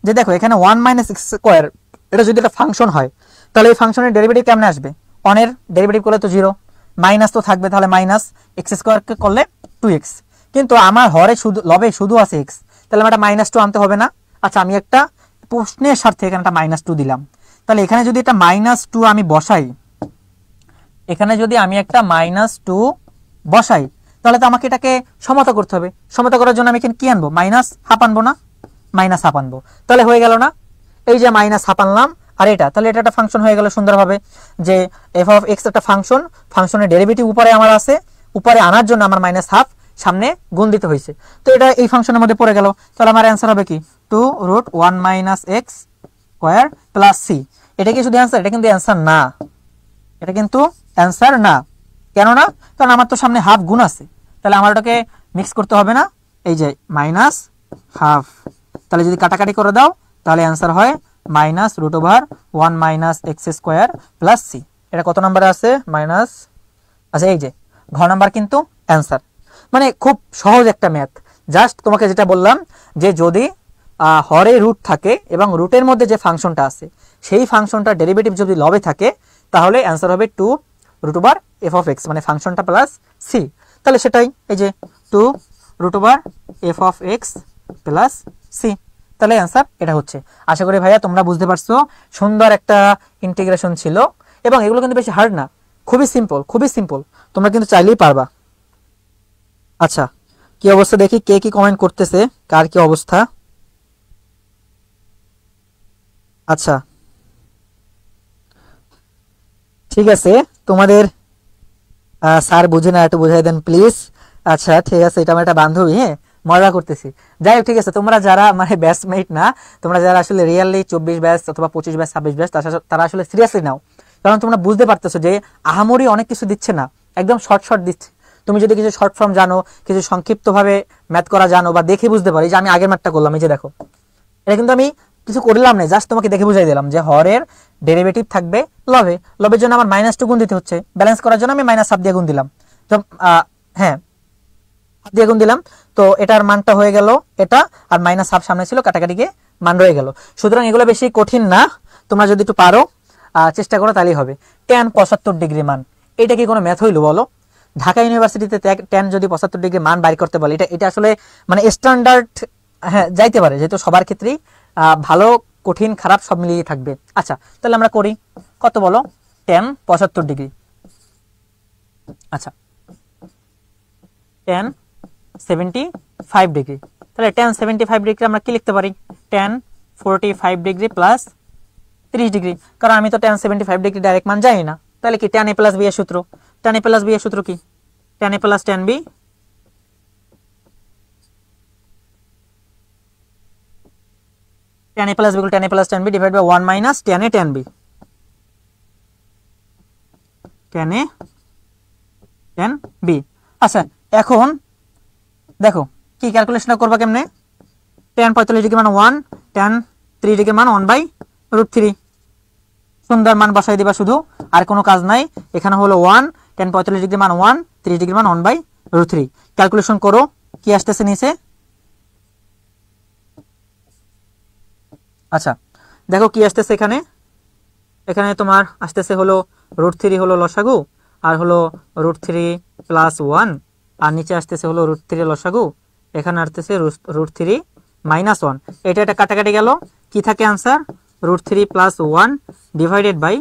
যে দেখো এখানে 1 মাইনাস x স্কয়ার, এটা যদি একটা ফাংশন হয়, তাহলে এই ফাংশনের ডেরিভেটিভ কেমনে আসবে, 1 এর ডেরিভেটিভ করলে তো 0, মাইনাস তো থাকবে, তাহলে মাইনাস x স্কয়ারকে করলে 2x, কিন্তু আমার হরে শুধু লবে শুধু আছে x, তাহলে আমার একটা -2 আনতে হবে না। আচ্ছা আমি একটা প্রশ্নের স্বার্থে এখানে একটা -2 দিলাম, তাহলে এখানে যদি একটা -2 আমি বসাই, এখানে যদি আমি একটা -2 বসাই, তাহলে তো আমাকে এটাকে সমতা করতে হবে, সমতা করার জন্য আমি এখানে কি আনবো, -1/2 আনবো না, -1/2 আনবো, তাহলে হয়ে গেল না, এই যে -1/2 আনলাম, আর এটা তাহলে এটা একটা ফাংশন হয়ে গেল সুন্দরভাবে, যে f অফ x একটা ফাংশন, ফাংশনের ডেরিভেটিভ উপরে আমার আছে, উপরে আনার জন্য আমার -1/2 সামনে গুণ দিতে হয়েছে, তো এটা এই ফাংশনের মধ্যে পড়ে গেল, তাহলে আমার অ্যান্সার হবে কি 2 root 1 minus x square plus c। এটা কি শুধু অ্যান্সার, এটা কিন্তু অ্যান্সার না, এটা কিন্তু অ্যান্সার না, কেন না, কারণ আমার তো সামনে হাফ গুণ আছে, তাহলে আমার ওটাকে মিক্স করতে হবে না, এই যে -1/2, তাহলে যদি কাটাকাটি করে দাও তাহলে অ্যান্সার হয় minus root over 1 minus x square plus c. এটা কত নাম্বারে আছে মাইনাস, আচ্ছা এই যে ঘ নাম্বার কিন্তু অ্যান্সার। মানে খুব সহজ একটা ম্যাথ, জাস্ট তোমাকে যেটা বললাম যে যদি হরে রুট থাকে এবং রুটের মধ্যে যে ফাংশনটা আছে সেই ফাংশনটা ডেরিভেটিভ যদি লবে থাকে তাহলে অ্যান্সার হবে 2√f(x), মানে ফাংশনটা প্লাস সি। তাহলে সেটাই, এই যে 2√f(x) প্লাস সি, তাহলে অ্যান্সার এটা হচ্ছে। আশা করি ভাইয়া তোমরা বুঝতে পারছো, সুন্দর একটা ইন্টিগ্রেশন ছিল এবং এগুলো কিন্তু বেশি হার্ড না, খুবই সিম্পল, খুবই সিম্পল, তোমরা কিন্তু চাইলেই পারবা। আচ্ছা, কি অবস্থা দেখি, কে কি কমেন্ট করতেছে, কার কি অবস্থা। আচ্ছা ঠিক আছে, তোমাদের স্যার বুঝে না, একটু বুঝাই দেন প্লিজ। আচ্ছা ঠিক আছে, এটা আমার একটা বান্ধবী, হ্যাঁ মজা করতেছি। যাই হোক ঠিক আছে, তোমরা যারা মানে ব্যাচমেট না, তোমরা যারা আসলে রিয়েলি 24 ব্যাচ অথবা 25 ব্যাচ 26 ব্যাচ, তারা আসলে সিরিয়াসলি নাও, কারণ তোমরা বুঝতে পারতেছো যে আহামরি অনেক কিছু দিচ্ছে না, একদম শর্ট শর্ট দিচ্ছে। তুমি যদি কিছু শর্ট ফর্ম জানো, কিছু সংক্ষিপ্তভাবে ম্যাথ করা জানো বা দেখে বুঝতে পারি, যে আমি আগের ম্যাথটা করলাম, এই যে দেখো, এটা কিন্তু আমি কিছু করলাম না, জাস্ট তোমাকে দেখে বুঝাই দিলাম যে হরের ডেরিভেটিভ থাকবে লবে, লবের জন্য আমার -2 গুণ দিতে হচ্ছে, ব্যালেন্স করার জন্য আমি -1/2 দিয়ে গুণ দিলাম। তো হ্যাঁ, হাত দিয়ে গুণ দিলাম, তো এটার মানটা হয়ে গেল এটা, আর -1/2 সামনে ছিল, কাটাকাটি গিয়ে মান রয়ে গেল। সুতরাং এগুলো বেশি কঠিন না, তোমরা যদি একটু পারো, চেষ্টা করো, তাহলেই হবে। tan 75 ডিগ্রি মান, এটা কি কোনো ম্যাথ হইলো বলো? ঢাকা ইউনিভার্সিটিতে tan যদি 75 ডিগ্রি মান বাইর করতে বলে, এটা আসলে মানে স্ট্যান্ডার্ড, হ্যাঁ যাইতে পারে, যেহেতু সবার ক্ষেত্রেই ভালো কঠিন খারাপ সব মিলিয়ে থাকবে। আচ্ছা তাহলে আমরা করি, কত বলো, tan 75 ডিগ্রি। আচ্ছা tan 75 ডিগ্রি, তাহলে tan 75 ডিগ্রি আমরা কি লিখতে পারি, tan 45 ডিগ্রি প্লাস 30 ডিগ্রি, কারণ আমি তো tan 75 ডিগ্রি ডাইরেক্ট মান জানি না, তাহলে কি tan a প্লাস b এর সূত্র, tan a প্লাস b এর সূত্র কি, tan a plus tan b, tan a plus b equal tan a plus tan b divided by 1 minus tan a tan b, tan a tan b। আচ্ছা এখন দেখো কি calculation করবা কেমনে, tan 45 degree মান 1, tan 3 ডিগ্রি মান 1/√3, সুন্দর মান বসাই দিবা শুধু, আর কোনো কাজ নাই। এখানে হলো 1, tan 45 ডিগ্রি মান 1, 30 ডিগ্রি মান 1/√3, ক্যালকুলেশন করো কি আসতেছে নিচে। আচ্ছা দেখো কি আসতেছে এখানে, এখানে তোমার আসতেছে হলো √3 হলো লসাগু, আর হলো √3 প্লাস 1, আর নিচে আসতেছে হলো √3 লসাগু, এখানে আসতেছে √3 মাইনাস 1, এটা কাটাকাটি গেল, কি থাকে answer, √3 plus 1 divided by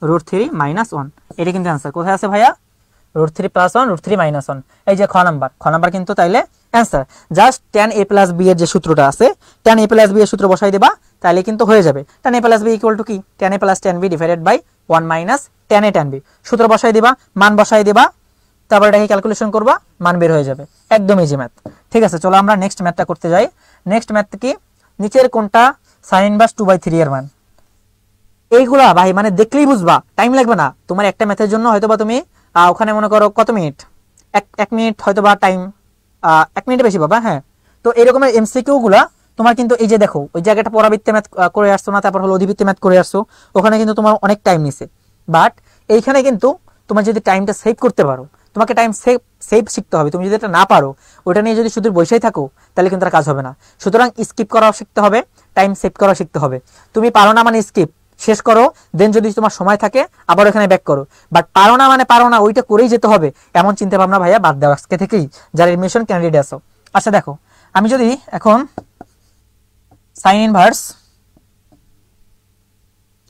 √3 minus 1, এটা কিন্তু আনসার। কোথায় আছে ভাইয়া, √3 প্লাস 1 √3 মাইনাস 1, এই যে খ নাম্বার কিন্তু তাইলে answer. Just tan a plus b এর যে সূত্রটা আছে, tan a প্লাস b এর সূত্র বসাই দেবা, তাহলে কিন্তু হয়ে যাবে। tan a plus b equal to কি, tan a plus tan b divided by 1 minus tan a tan b, সূত্র বসাই দিবা, মান বসাই দিবা, তারপর এটাকে ক্যালকুলেশন করবা, মান বের হয়ে যাবে, একদম ইজি ম্যাথ। ঠিক আছে, চলো আমরা নেক্সট ম্যাথটা করতে যাই। নেক্সট ম্যাথ কি, নিচের কোনটা sin ইনভার্স 2/3 এর মান, এইগুলা ভাই মানে দেখলেই বুঝবা, টাইম লাগবে না তোমার একটা ম্যাথের জন্য, হয়তোবা তুমি ওখানে মনে করো কত মিনিট, এক মিনিট হয়তোবা টাইম, 1 মিনিটে বেশি পাবা। হ্যাঁ, তো এরকমের এমসিকিউ গুলা তোমার কিন্তু এই যে দেখো, ওই জায়গাটা পরাবৃত্তে ম্যাথ করে আসছো না, তারপর হলো অধিবৃত্তে ম্যাথ করে আসছো, ওখানে কিন্তু তোমার অনেক টাইম নিছে, বাট এইখানে কিন্তু তোমার যদি টাইমটা সেভ করতে পারো, তোমাকে টাইম সেভ শিখতে হবে। তুমি যদি এটা না পারো, ওটা নিয়ে যদি শুধু বসেই থাকো, তাহলে কিন্তু আর কাজ হবে না। সুতরাং স্কিপ করা শিখতে হবে, টাইম সেভ করা শিখতে হবে। তুমি পারো না মানে স্কিপ শেষ করো, দেন যদি তোমার সময় থাকে আবার ওখানে ব্যাক করো, বাট পারো না মানে পারো না, ওইটা করেই যেতে হবে এমন চিন্তা ভাবনা ভাইয়া বাদ দাও আজকে থেকেই, যারা এডমিশন ক্যান্ডিডেট আছো। আচ্ছা দেখো, আমি যদি এখন সাইন ইনভার্স,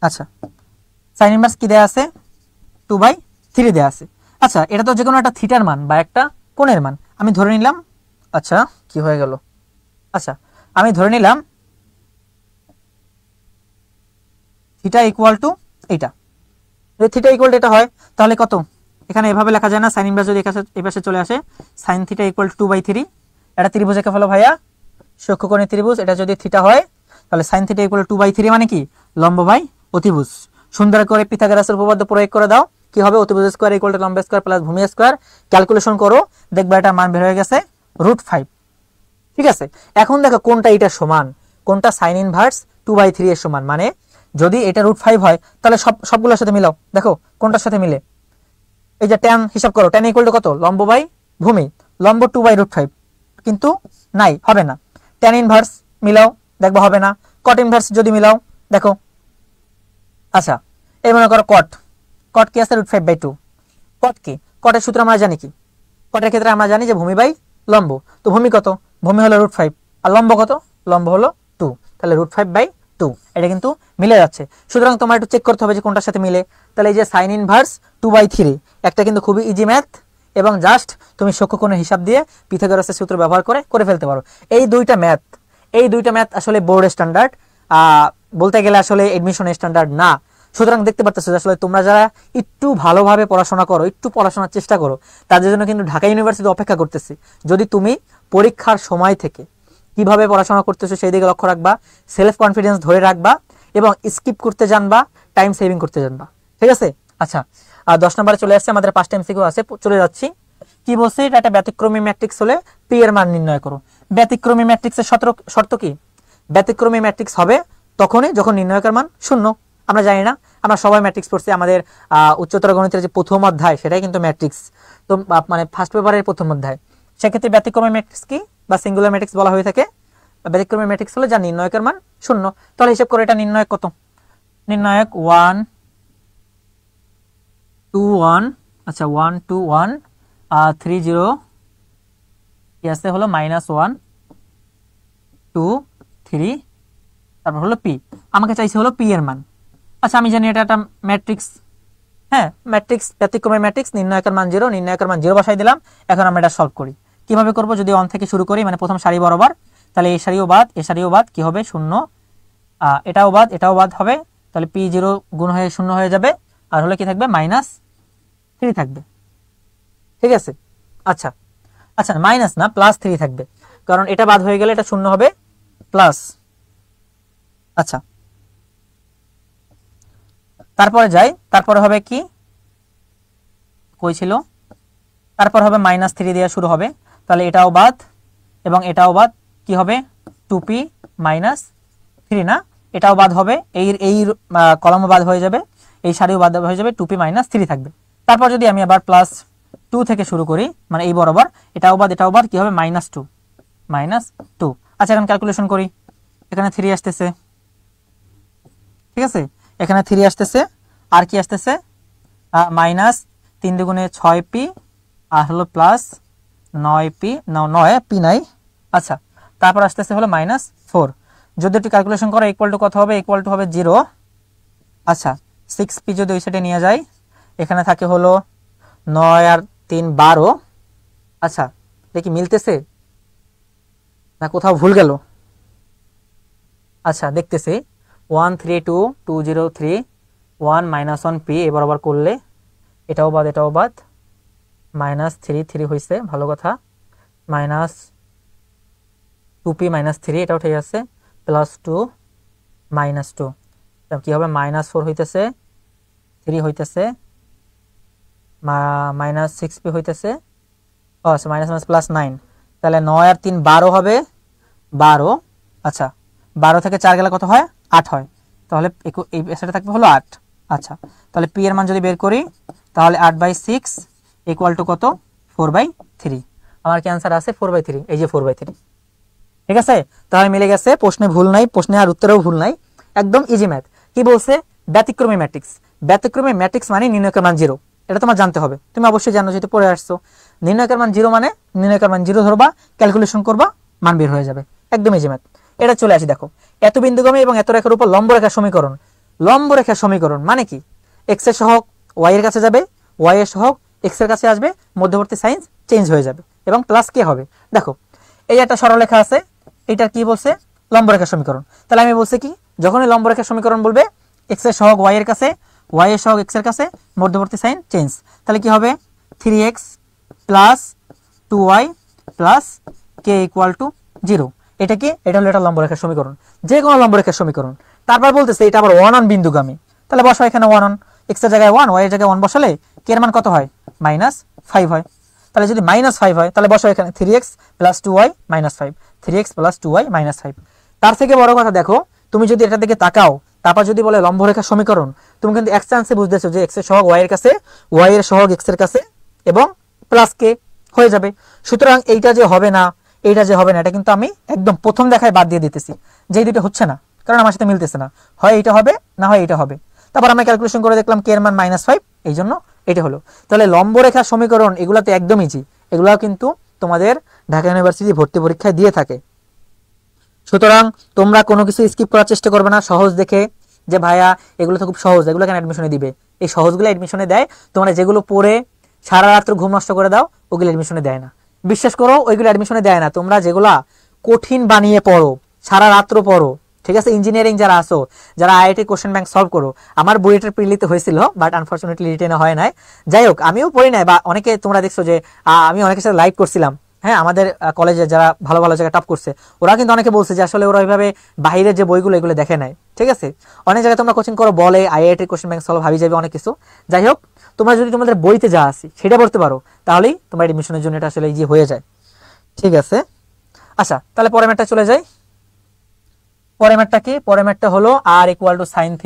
আচ্ছা সাইন ইনভার্স কি দেয়া আছে, 2/3 দেয়া আছে। আচ্ছা এটা তো যে কোনো একটা থিটার মান বা একটা কোণের মান আমি ধরে নিলাম। আচ্ছা কি হয়ে গেল, আচ্ছা আমি ধরে নিলাম থিটা ইকুয়াল টু এইটা, যদি থিটা ইকুয়াল টু এটা হয় তাহলে কত, এখানে এভাবে লেখা যায় না, সাইন ইনভার্স যদি এই পাশে চলে আসে, সাইন থিটা ইকুয়াল টু 2/3, এটা ত্রিভুজ এঁকে ফেলো ভাইয়া, সূক্ষ্মকোণী ত্রিভুজ, এটা যদি থিটা হয় তাহলে সাইন থিটা ইকুয়াল 2/3 মানে কি, লম্ব বাই অতিভুজ। সুন্দর করে পিথাগোরাসের উপপাদ্য প্রয়োগ করে দাও, কি হবে, অতিভুজ স্কয়ার ইকুয়াল টু লম্ব স্কয়ার প্লাস ভূমি স্কয়ার, ক্যালকুলেশন করো, দেখবা এটা মান বের হয়ে গেছে √5। ঠিক আছে, এখন দেখো কোনটা এটা সমান, কোনটা সাইন ইনভার্স 2/3 এর সমান, মানে যদি এটা √5 হয় তাহলে সবগুলোর সাথে মিলাও, দেখো কোনটার সাথে মিলে। এই যে tan হিসাব করো, tan ইকুয়াল টু কত, লম্ব বাই ভূমি, লম্ব 2/√5, কিন্তু নাই, হবে না। tan ইনভার্স মিলাও, দেখবা হবে না। cot ইনভার্স যদি মিলাও, দেখো আচ্ছা, এই মনে করো কট, কট কি আছে √5/2। কট কি, কটের সূত্র আমরা জানি কি, কটের ক্ষেত্রে আমরা জানি যে ভূমি বাই লম্ব। তো ভূমি কত, ভূমি হলো √5 আর লম্ব কত, লম্ব হলো 2, তাহলে √5/2 এটা কিন্তু মিলে যাচ্ছে। সুতরাং তোমার একটু চেক করতে হবে যে কোনটার সাথে মিলে। তাহলে এই যে সাইন ইনভার্স 2/3 একটা কিন্তু খুবই ইজি ম্যাথ, এবং জাস্ট তুমি সূক্ষ্মকোণের হিসাব দিয়ে পিথাগোরাসের সূত্র ব্যবহার করে ফেলতে পারো। এই দুইটা ম্যাথ আসলে বোর্ড স্ট্যান্ডার্ড, বলতে গেলে আসলে এডমিশন স্ট্যান্ডার্ড না। সুতরাং দেখতে পাচ্ছ যে আসলে তোমরা যারা একটু ভালোভাবে পড়াশোনা করো, একটু পড়াশোনার চেষ্টা করো, তাদের জন্য কিন্তু ঢাকা ইউনিভার্সিটি অপেক্ষা করতেছে। যদি তুমি পরীক্ষার সময় থেকে কিভাবে পড়াশোনা করতেছো সেই দিকে লক্ষ্য রাখবা, সেলফ কনফিডেন্স ধরে রাখবা এবং স্কিপ করতে জানবা, টাইম সেভিং করতে জানবা। ঠিক আছে? আচ্ছা, 10 নম্বরে চলে আসছে, আমাদের 5টা এমসিকিউ আছে, চলে যাচ্ছি। কি বলছে, এটা একটা ব্যতিক্রমী ম্যাট্রিক্স হলে পি এর মান নির্ণয় করো। ব্যতিক্রমী ম্যাট্রিক্সের শর্ত কি, ব্যতিক্রমী ম্যাট্রিক্স হবে তখনই যখন নির্ণয়কের মান শূন্য। আমরা জানি না, আমরা সবাই ম্যাট্রিক্স পড়ছি, আমাদের উচ্চতর গণিতের যে প্রথম অধ্যায় সেটাই কিন্তু ম্যাট্রিক্স, তো মানে ফার্স্ট পেপারের প্রথম অধ্যায়। সেক্ষেত্রে ব্যতিক্রমী ম্যাট্রিক্স কি বা সিঙ্গুলার ম্যাট্রিক্স বলা হয়ে থাকে। ব্যতিক্রমী ম্যাট্রিক্স হলো যা নির্ণয়কের মান শূন্য। তাহলে হিসাব করে এটা নির্ণয়ক কত, নির্ণয়ক 1 2 1, আচ্ছা 1 2 1 3 0 কি আছে হলো -1 2 3, তারপর হলো পি। আমাকে চাইছে হলো পি এর মান। আচ্ছা, আমি জানি এটা একটা ম্যাট্রিক্স, হ্যাঁ ম্যাট্রিক্স, ব্যতিক্রমী ম্যাট্রিক্স, নির্ণয়কের মান 0, নির্ণয়কের মান 0 বসাই দিলাম। এখন আমরা এটা সলভ করি। কিভাবে করব, যদি 1 থেকে শুরু করি, মানে প্রথম সারি বরাবর, তাহলে এই সারিও বাদ এই সারিও বাদ, কি হবে 0, এটাও বাদ হবে, তাহলে p0 গুণ হয়ে 0 হয়ে যাবে, আর হলে কি থাকবে -3 থাকবে। ঠিক আছে? আচ্ছা আচ্ছা, মাইনাস না +3 থাকবে, কারণ এটা বাদ হয়ে গেলে এটা 0 হবে প্লাস। আচ্ছা, তারপরে যাই, তারপরে হবে কি, কই ছিল, তারপর হবে -3 দিয়ে শুরু হবে, তাহলে এটাও বাদ এবং এটাও বাদ, কি হবে 2p -3 না, এটাও বাদ হবে, এই কলামও বাদ হয়ে যাবে, এই সারিও বাদ হয়ে যাবে, 2p -3 থাকবে। তারপর যদি আমি আবার +2 থেকে শুরু করি, মানে এই বরাবর, এটাও বাদ, কি হবে -2। আচ্ছা, এখন ক্যালকুলেশন করি, এখানে 3 আসতেছে, ঠিক আছে, এখানে 3 আসতেছে, আর কি আসতেছে -3 দুগুণে 6p, আর হলো +9p, 9p নাই। আচ্ছা, তারপর আসতেছে হলো -4। যদি একটু ক্যালকুলেশন করো, ইকুয়াল টু কত হবে, ইকুয়াল টু হবে 0। আচ্ছা, 6p যদি ওই সাইডে নিয়ে যাই, এখানে থাকে হলো 9 আর 3 12। আচ্ছা, দেখি মিলতেছে না কোথাও ভুল গেল। আচ্ছা, দেখতেছি 1 3 2 2 0 3 1 -1p, এবার আবার করলে এটাও বাদ -3 3 হয়েছে, ভালো কথা, -2p -3, এটাও ঠিক আছে, +2 -2, কি হবে -4 হইতেছে, 3 হইতেছে, -6p হইতেছে, আচ্ছা -9, তাহলে 9 আর 3 12 হবে 12। আচ্ছা, 12 থেকে 4 গেলে কত হয়, 8 হয়, তাহলে এই সেটা থাকবে হলো 8। আচ্ছা, তাহলে পি এর মান যদি বের করি, তাহলে 8/6 ইকুয়াল টু কত, 4/3। আমার কি অ্যান্সার আছে 4/3, এই যে 4/3। ঠিক আছে, তাহলে মিলে গেছে, প্রশ্নে ভুল নাই, প্রশ্নে আর উত্তরেও ভুল নাই, একদম ইজি ম্যাথ। কি বলছে, ব্যতিক্রমী ম্যাট্রিক্স, ব্যতিক্রমী ম্যাট্রিক্স মানে নির্ণয়কের মান 0, এটা তোমার জানতে হবে, তুমি অবশ্যই জানো, যেহেতু পড়ে আসছো। নির্ণয়কের মান 0 মানে নির্ণয়কের মান 0 ধরবা, ক্যালকুলেশন করবা, মান বের হয়ে যাবে, একদম ইজি ম্যাথ। এটা চলে আসি, দেখো, এত বিন্দুগামী এবং এত রেখার উপর লম্ব রেখার সমীকরণ। লম্ব রেখার সমীকরণ মানে কি, এক্স এর সহগ ওয়াই এর কাছে যাবে, ওয়াই এর সহগ এক্স এর কাছে আসবে, মধ্যবর্তী সাইন চেঞ্জ হয়ে যাবে এবং প্লাস কে হবে। দেখো, এই একটা সরলরেখা আছে, এটা কি বলছে, লম্ব রেখার সমীকরণ। তাহলে আমি বলছি কি, যখনই লম্ব রেখার সমীকরণ বলবে, এক্স এর সহগ ওয়াই এর কাছে, ওয়াই এর সহগ এক্স এর কাছে, মধ্যবর্তী সাইন চেঞ্জ, তাহলে কি হবে 3x + 2y + k = 0। এটা কি, এটা হলো একটা লম্ব রেখার সমীকরণ, যে কোনো লম্ব রেখার সমীকরণ। তারপর বলতেছে এটা আবার 1 অন বিন্দুগামী, তাহলে বসাও এখানে 1 অন, x এর জায়গায় 1, y এর জায়গায় 1 বসালে k এর মান কত হয়, -5 হয়। তাহলে যদি -5 হয়, তাহলে বসাও এখানে 3x + 2y - 5, 3x + 2y - 5। তার থেকে বড় কথা দেখো, তুমি যদি এটা দিকে তাকাও, তারপর যদি বলে লম্ব রেখার সমীকরণ, তুমি কিন্তু এক চান্সে বুঝতেছো যে x এর সহগ y এর কাছে, y এর সহগ x এর কাছে এবং প্লাস k হয়ে যাবে। সুতরাং এইটা যে হবে না, এটা কিন্তু আমি একদম প্রথম দেখায় বাদ দিয়ে দিতেছি, যে দুটো হচ্ছে না, কারণ আমার সাথে মিলতেছে না, হয় এইটা হবে, না হয় এইটা হবে। তারপর আমরা ক্যালকুলেশন করে দেখলাম কে এর মান -5, এই জন্য এটা হলো। তাহলে লম্ব রেখা সমীকরণ এগুলো তো একদম ইজি, এগুলাও কিন্তু তোমাদের ঢাকা ইউনিভার্সিটি ভর্তি পরীক্ষায় দিয়ে থাকে। সুতরাং তোমরা কোনো কিছু স্কিপ করার চেষ্টা করবে না, সহজ দেখে যে ভাইয়া এগুলো তো খুব সহজ, এগুলো কেন অ্যাডমিশনে দিবে, এই সহজগুলো অ্যাডমিশনে দেয়। তোমরা যেগুলো পড়ে সারা রাত্র ঘুম নষ্ট করে দাও ওগুলো অ্যাডমিশনে দেয় না, বিশ্বাস করো ওইগুলো অ্যাডমিশনে দেয় না। তোমরা যেগুলা কঠিন বানিয়ে পড়ো, সারা রাত্র পড়ো, ঠিক আছে, ইঞ্জিনিয়ারিং যারা আসো, যারা আইআইটি কোশ্চেন ব্যাংক সলভ করো, আমার বুয়েটের প্রিলিতে হয়েছিল বাট আনফরচুনেটলি রিটেনে হয় নাই। যাই হোক, আমিও পড়ি নাই, বা অনেকে তোমরা দেখছো যে আমি অনেকের সাথে লাইভ করছিলাম, হ্যাঁ, আমাদের কলেজে যারা ভালো ভালো জায়গায় টপ করছে ওরা কিন্তু অনেকে বলছে যে আসলে ওরা ওইভাবে বাইরের যে বইগুলো এগুলো দেখে নাই, ঠিক আছে। অনেক জায়গায় তোমরা কোচিং করো বলে আইআইটি কোশ্চেন ব্যাংক সলভ হাবি যাবে অনেক কিছু। যাই হোক, তোমরা যদি তোমাদের বইতে যা আছে সেটা পড়তে পারো তাহলেই তোমার এডমিশনের জন্য এটা আসলে ইজি হয়ে যায়, ঠিক আছে। আচ্ছা, তাহলে পরের ম্যাথটা চলে যাই। পরের ম্যাথটা কি? পরের ম্যাথটা হলো r = sin θ,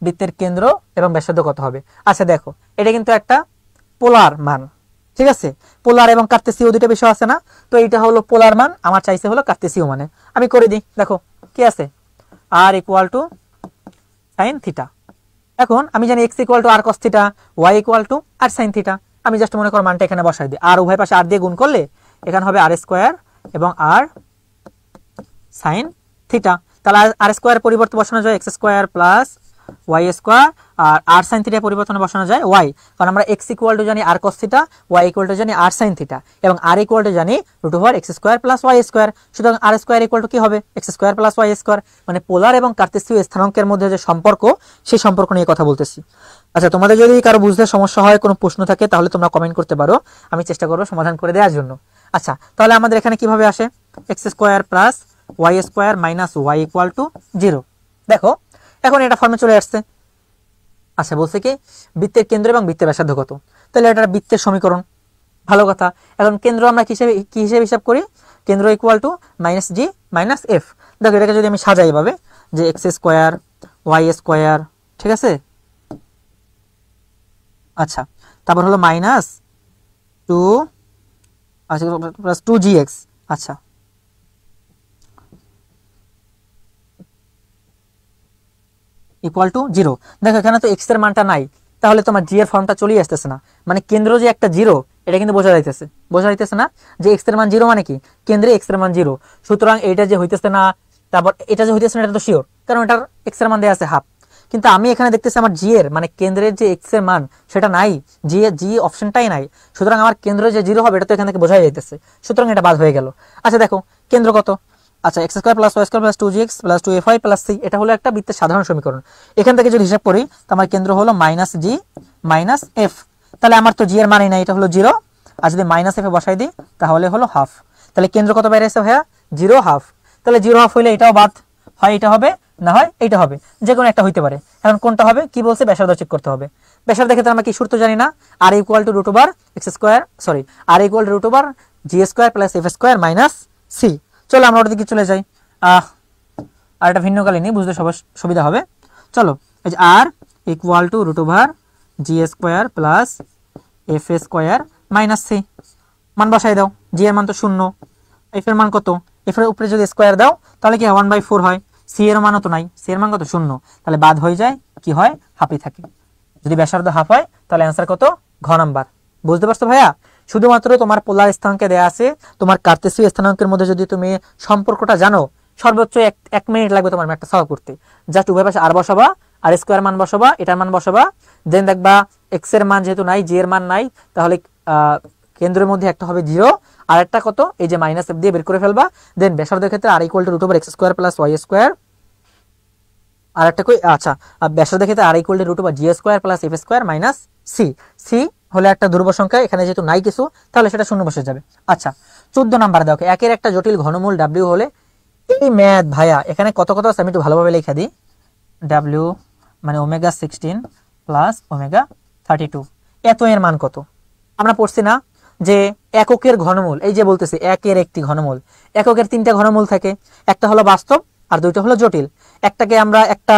বৃত্তের কেন্দ্র এবং ব্যাসার্ধ কত হবে। আচ্ছা দেখো, এটা কিন্তু একটা পোলার মান, ঠিক আছে, পোলার এবং কার্তেসীয় দুটো বিষয় আছে না, তো এইটা হলো পোলার মান, আমার চাইছে হলো কার্তেসীয় মানে। আমি করে দিই, দেখো কি আছে, r = sin θ। এখন আমি জানি x = r cos θ, y = r sin θ। আমি জাস্ট মনে করো মানটা এখানে বসাই দিই, আর উভয় পাশে r দিয়ে গুণ করলে এখানে হবে r² এবং r sin θ। তাহলে r² পরিবর্তে বসানো যায় x² + y², আর r sin θ পরিবর্তনে বসানো যায় y, কারণ আমরা x = জানি r cos θ, y = জানি r sin θ, এবং r = জানি √x² + y²। সুতরাং r² কি হবে? x² + y²। মানে পোলার এবং কার্তেসীয় স্থানাঙ্কের মধ্যে যে সম্পর্ক, সেই সম্পর্ক নিয়ে কথা বলতেছি। আচ্ছা, তোমাদের যদি কারো বুঝতে সমস্যা হয়, কোনো প্রশ্ন থাকে, তাহলে তোমরা কমেন্ট করতে পারো, আমি চেষ্টা করবো সমাধান করে দেওয়ার জন্য। আচ্ছা, তাহলে আমাদের এখানে কিভাবে আসে, x² + y² - y = 0। দেখো এখন এটা ফর্মে চলে আসছে। আচ্ছা, বলছে কি বৃত্তের কেন্দ্র এবং বৃত্তের ব্যাসার্ধ কত, তাহলে এটা বৃত্তের সমীকরণ, ভালো কথা। এখন কেন্দ্র আমরা কি হিসেবে হিসাব করি, কেন্দ্র = -g - f। দেখো এটাকে যদি আমি সাজাই এভাবে যে x² y², ঠিক আছে, আচ্ছা, তারপর হলো -2 + 2gx। আচ্ছা, = 0। দেখো এখানে তো x এর মানটা নাই, তাহলে তোমার g এর ফর্মটা চলেই আসতেছে না। মানে কেন্দ্র যে একটা 0 এটা কিন্তু বোঝা যাইতেছে না যে x এর মান 0 মানে কি, কেন্দ্রে x এর মান 0। সুতরাং এটা যে হইতেছে না, তারপর এটা যে হইতেছে না, এটা তো শিওর, কারণ এটার x এর মান দেয়া আছে হাফ। কিন্তু আমি এখানে দেখতেছি আমার g এর মানে কেন্দ্রের যে x এর মান সেটা নাই, g অপশনটাই নাই। সুতরাং আমার কেন্দ্র যে 0 হবে এটা তো এখান থেকে বোঝা যাইতেছে, সুতরাং এটা বাদ হয়ে গেল। আচ্ছা দেখো কেন্দ্র কত, আচ্ছা x² + y² + 2gx + 2fy + c, এটা হলো একটা বৃত্তের সাধারণ সমীকরণ। এখান থেকে যদি হিসাব করি তো আমার কেন্দ্র হলো -g - f। তাহলে আমার তো g এর মানই নাই, এটা হলো 0, আর যদি -f এ বসাই দিই তাহলে হলো হাফ। তাহলে কেন্দ্র কত বাইরে এসে ভাইয়া 0 হাফ। তাহলে 0 হাফ হইলে এটাও বাদ, হয় এটা হবে না হয় এইটা হবে, যে কোনো একটা হইতে পারে। এখন কোনটা হবে কি বলছে, ব্যাসার্ধ চেক করতে হবে। ব্যাসার্ধের ক্ষেত্রে আমরা কি সূত্র জানি না, r = g² + f² - c। চলো আমরা ওটা দিকে চলে যাই, আর এটা ভিন্নকালীনই, বুঝতে সুবিধা হবে। চলো, এই যে r = g² + f² - c, মান বসাই দাও। g এর মান তো 0, f এর মান কত, f এর উপরে যদি স্কয়ার দাও তাহলে কি 1/4 হয়, c এর মানও তো নাই, c এর মান কত 0, তাহলে বাদ হয়ে যায়, কি হয় হাফই থাকে। যদি ব্যাসার্ধ হাফ হয় তাহলে অ্যান্সার কত, ঘ নাম্বার। বুঝতে পারছো ভাইয়া? শুধুমাত্র তোমার পোলার স্থানাঙ্কে দেয়া আছে, তোমার কার্তেসীয় স্থানাঙ্কের মধ্যে যদি তুমি সম্পর্কটা জানো, সর্বোচ্চ 1 মিনিট লাগবে তোমার ম্যাথটা সলভ করতে। জাস্ট উভয় পাশে আর বসাবা, আর স্কয়ার মান বসাবা, এটার মান বসাবা, দেন দেখবা এক্স এর মান যেহেতু নাই, জি এর মান নাই, তাহলে কেন্দ্রের মধ্যে একটা হবে 0, আর একটা কত, এই যে -f দিয়ে বের করে ফেলবা। দেন ব্যাসার্ধের ক্ষেত্রে r = √x² + y², আর একটা কই, আচ্ছা, ব্যাসার্ধের ক্ষেত্রে r = √g² + f² - c। c হলে একটা ধ্রুব সংখ্যা, এখানে যেহেতু নাই কিছু তাহলে সেটা শূন্য বসে যাবে। আচ্ছা, 14 নাম্বার দেখো, একের একটা জটিল ঘনমূল w হলে, এই ম্যাথ ভাইয়া এখানে কত কত আছে আমি একটু ভালোভাবে লিখে দিই। w মানে ω16 + ω32, এত এর মান কত? আমরা পড়ছি না যে এককের ঘনমূল, এই যে বলতেছি একের একটি ঘনমূল, এককের 3টা ঘনমূল থাকে, একটা হলো বাস্তব আর দুইটা হলো জটিল। একটাকে আমরা একটা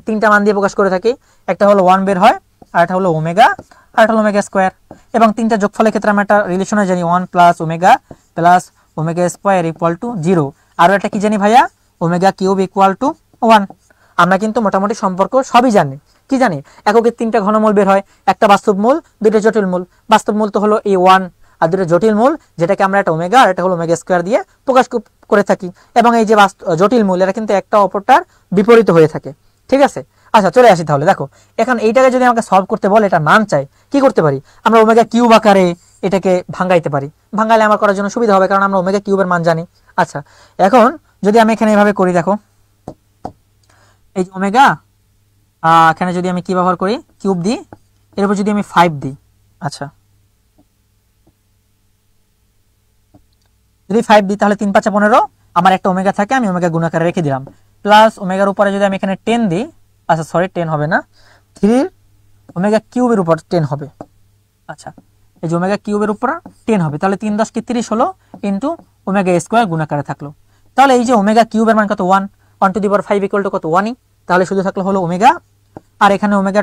3টা মান দিয়ে প্রকাশ করে থাকি, একটা হলো 1 বের হয়, আর একটা হলো ওমেগা, আর একটা হলো ω², এবং 3টা যোগফলের ক্ষেত্রে আমরা একটা রিলেশনে জানি 1 + ω + ω² = 0, আর একটা কি জানি ভাইয়া, ω³ = 1। আমরা কিন্তু মোটামুটি সম্পর্ক সবই জানি, কি জানি এককের 3টা ঘনমূল বের হয়, একটা বাস্তব মূল, 2টা জটিল মূল। বাস্তব মূল তো হলো এই 1, আর 2টা জটিল মূল যেটাকে আমরা একটা ওমেগা আর একটা হলো ওমেগা স্কয়ার দিয়ে প্রকাশ করে থাকি। এবং এই যে জটিল মূল এরা কিন্তু একটা অপরটার বিপরীত হয়ে থাকে, ঠিক আছে। আচ্ছা চলে আসি তাহলে, দেখো এখন এইটাকে যদি আমাকে সলভ করতে বলে, এটা মান চাই, কি করতে পারি আমরা ওমেগা কিউব আকারে এটাকে ভাঙাইতে পারি। ভাঙালে আমার করার জন্য সুবিধা হবে, কারণ আমরা ওমেগা কিউবের মান জানি। আচ্ছা এখন যদি আমি এখানে এভাবে করি, দেখো এই যে ওমেগা, এখানে যদি আমি কি ব্যবহার করি, কিউব দিই, এর উপর যদি আমি 5 দিই, আচ্ছা যদি 5 দিই তাহলে 3 5 15 আমার একটা ওমেগা থাকে, আমি ওমেগা গুণাকারে রেখে দিলাম। প্লাস ওমেগার উপরে যদি আমি এখানে 10 দিই, আচ্ছা সরি 10 হবে না, 3 ওমেগা কিউবের উপর 10 হবে। আচ্ছা এই যে ওমেগা কিউবের উপর 10 হবে, তাহলে 3 10 কে 30 হলো ইন্টু ওমেগা স্কয়ার গুণাকারে থাকলো। তাহলে এই যে ওমেগা কিউবের মান কত 1, 1 two the power 5 equal to কত 1ই, তাহলে শুধু থাকলো হলো ওমেগা, আর এখানে ওমেগা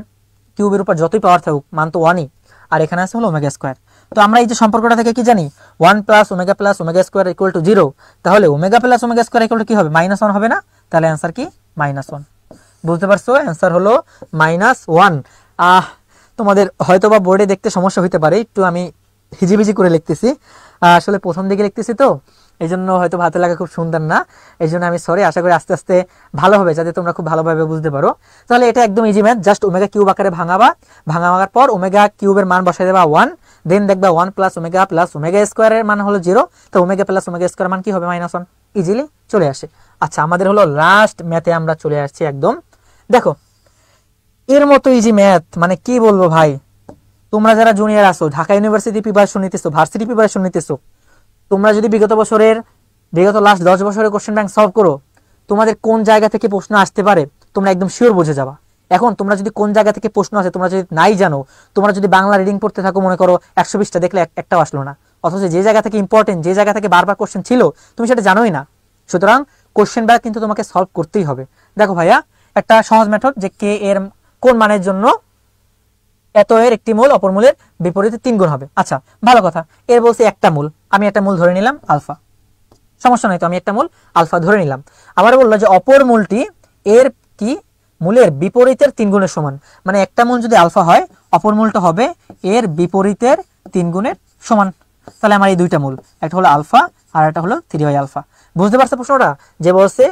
কিউবের উপর যতই পাওয়ার থাকুক মান তো 1ই, আর এখানে আছে হলো ওমেগা স্কয়ার। তো আমরা এই যে সম্পর্কটা থেকে কি জানি 1 plus omega square equal to 0, তাহলে omega plus omega square equal to কি হবে -1 হবে না, তাহলে অ্যান্সার কি -1। বুঝতে পারছো, অ্যান্সার হলো -1। তোমাদের হয়তোবা বোর্ডে দেখতে সমস্যা হতে পারে, একটু আমি হিজিবিজি করে লিখতেছি, আসলে প্রথম দিকে লিখতেছি তো এই জন্য হয়তো হাতে লাগা খুব সুন্দর না, এই জন্য আমি সরি, আশা করি আস্তে আস্তে ভালো হবে যাতে তোমরা খুব ভালোভাবে বুঝতে পারো। তাহলে এটা একদম easy math, just omega cube আকারে ভাঙাবার পর ওমেগা কিউবের মান বসাই দেবা 1, দেন দেখবা 1 প্লাস ওমেগা স্কয়ারের মান হলো 0, তো ওমেগা প্লাস ওমেগা স্কয়ার মান কি হবে -1, ইজিলি চলে আসে। আচ্ছা আমাদের হলো লাস্ট ম্যাথে আমরা চলে আসছি একদম। দেখো এর মতো ইজি ম্যাথ মানে কি বলবো ভাই, তোমরা যারা জুনিয়র আসো, ঢাকা ইউনিভার্সিটি প্রিপারেশন নিতেছো, ভার্সিটি প্রিপারেশন নিতেছো, তোমরা যদি বিগত লাস্ট 10 বছরের কোশ্চেন ব্যাংক সলভ করো, তোমাদের কোন জায়গা থেকে প্রশ্ন আসতে পারে তোমরা একদম শিওর বুঝে যাবা। এখন তোমরা যদি কোন জায়গা থেকে প্রশ্ন আসে তোমরা যদি নাই জানো, তোমরা যদি বাংলা রিডিং পড়তে থাকো, মনে করো 120টা দেখলে একটাও আসলো না, অথচ যে জায়গা থেকে ইম্পর্টেন্ট, যে জায়গা থেকে বারবার কোশ্চেন ছিল তুমি সেটা জানোই না। সুতরাং কোশ্চেন ব্যাংক কিন্তু তোমাকে সলভ করতেই হবে। দেখো ভাইয়া একটা সহজ মেথড, যে কে এর কোন মানের জন্য এত এর একটি মূল অপর মূলের বিপরীতে 3 গুণ হবে। আচ্ছা ভালো কথা, এর বলছে একটা মূল, আমি একটা মূল ধরে নিলাম আলফা, সমস্যা নাই, তো আমি একটা মূল আলফা ধরে নিলাম। আবার বললো যে অপর মূলটি এর কি মূলের বিপরীতের 3 গুণের সমান, মানে একটা মূল যদি আলফা হয় অপর মূলটা হবে এর বিপরীতের 3 গুণের সমান। তাহলে আমার এই দুইটা মূল, একটা হলো আলফা আর একটা হলো 3 আলফা। বুঝতে পারছো প্রশ্নটা, যে বলছে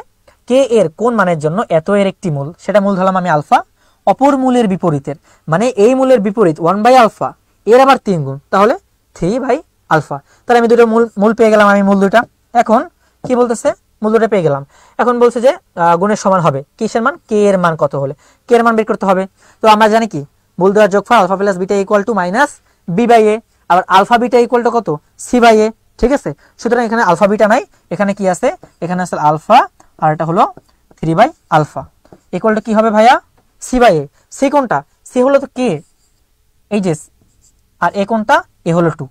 কে এর কোন মানের জন্য এত এর একটি মূল, সেটা মূল ধরলাম আমি আলফা, অপর মূলের বিপরীতের মানে এই মূলের বিপরীত 1 আলফা, এর আবার 3 গুণ, তাহলে 3 আলফা। তাহলে আমি দুটো মূল পেয়ে গেলাম, আমি মূল দুটা। এখন কি বলতেছে, মূল দুটো পেয়ে গেলাম, এখন বলছে যে গুণের সমান হবে কিসের মান, কে এর মান কত হলে, কে এর মান বের করতে হবে। তো আমরা জানি কি মূল দুটার যোগফল alpha plus beta equal to minus b by a, আবার আলফা বিটা ইকুয়াল টু কত, সি বাই এ, ঠিক আছে। সুতরাং এখানে আলফা বিটা নাই, এখানে কি আছে, এখানে আছে আলফা আর এটা হলো 3 আলফা ইকুয়াল টু কি হবে ভাইয়া, সি বাই এ। সি কোনটা, সি হলো তো কে, এই যে, আর এ কোনটা, এ হলো 2।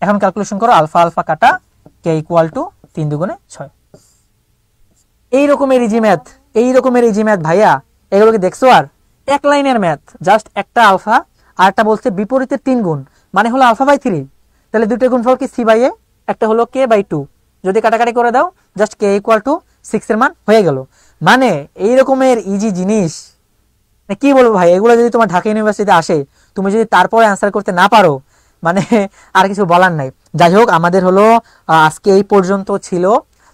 এখন ক্যালকুলেশন করো, আলফা আলফা কাটা, কে ইকুয়াল টু 3 দুগুণে 6। এই রকমের ইজি ম্যাথ ভাইয়া, এগুলোকে দেখছো আর এক লাইনের ম্যাথ, জাস্ট একটা আলফা আর একটা বলছে বিপরীতের 3 গুণ, মানে হলো আলফা বাই 3, তাহলে দুটো গুণফল কি সি বাই এ, একটা হলো কে বাই 2, যদি কাটাকাটি করে দাও জাস্ট কে ইকুয়াল টু 6 এর মান হয়ে গেল। মানে এই রকমের ইজি জিনিস কি বলবো ভাই, এগুলো যদি তোমার ঢাকা ইউনিভার্সিটিতে আসে, তুমি যদি তারপরে অ্যান্সার করতে না পারো, মানে আর কিছু বলার নাই। যাই হোক আমাদের হলো আজকে এই পর্যন্ত ছিল,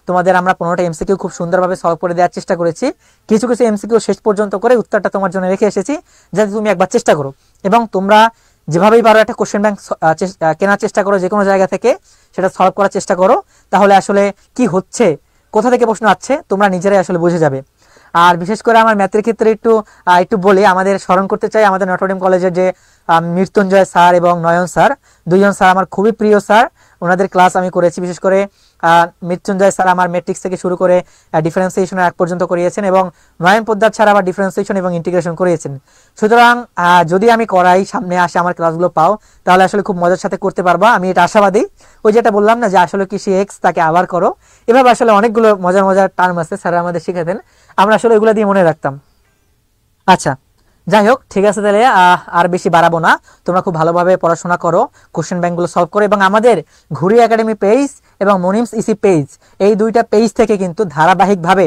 তোমাদের আমরা 15টা এমসিকিউ খুব সুন্দরভাবে সলভ করে দেওয়ার চেষ্টা করেছি। কিছু কিছু এমসিকিউ শেষ পর্যন্ত করে উত্তরটা তোমার জন্য রেখে এসেছি, যাতে তুমি একবার চেষ্টা করো এবং তোমরা যেভাবেই পারো একটা কোশ্চেন ব্যাংক কেনার চেষ্টা করো, যে কোনো জায়গা থেকে সেটা সলভ করার চেষ্টা করো, তাহলে আসলে কি হচ্ছে, কোথা থেকে প্রশ্ন আসছে তোমরা নিজেরাই আসলে বুঝে যাবে। আর বিশেষ করে আমার ম্যাথের ক্ষেত্রে একটু বলি, আমাদের স্মরণ করতে চাই আমাদের নটরডেম কলেজের যে মৃত্যুঞ্জয় স্যার এবং নয়ন স্যার, দুইজন স্যার আমার খুবই প্রিয় স্যার, ওনাদের ক্লাস আমি করেছি। বিশেষ করে মৃত্যুঞ্জয় স্যার আমার ম্যাট্রিক্স থেকে শুরু করে ডিফারেন্সিয়েশনের এক পর্যন্ত করিয়েছেন, এবং নয়ন পোদ্দার স্যার আবার ডিফারেন্সিয়েশন এবং ইন্টিগ্রেশন করিয়েছেন। সুতরাং যদি আমি করাই, সামনে আসে আমার ক্লাসগুলো পাও, তাহলে আসলে খুব মজার সাথে করতে পারবা, আমি এটা আশাবাদী। ওই যেটা বললাম না যে আসলে কি সে এক্স তাকে আবার করো, এভাবে আসলে অনেকগুলো মজার মজার টার্ম আছে স্যার আমাদের শিখাতেন, আমরা আসলে ওইগুলো দিয়ে মনে রাখতাম। আচ্ছা যাই হোক ঠিক আছে, তাহলে আর বেশি বাড়াবো না, তোমরা খুব ভালোভাবে পড়াশোনা করো, কোশ্চেন ব্যাংকগুলো সলভ করো, এবং আমাদের ঘুরি একাডেমি পেজ এবং মনিমস ইসি পেজ, এই দুইটা পেজ থেকে কিন্তু ধারাবাহিকভাবে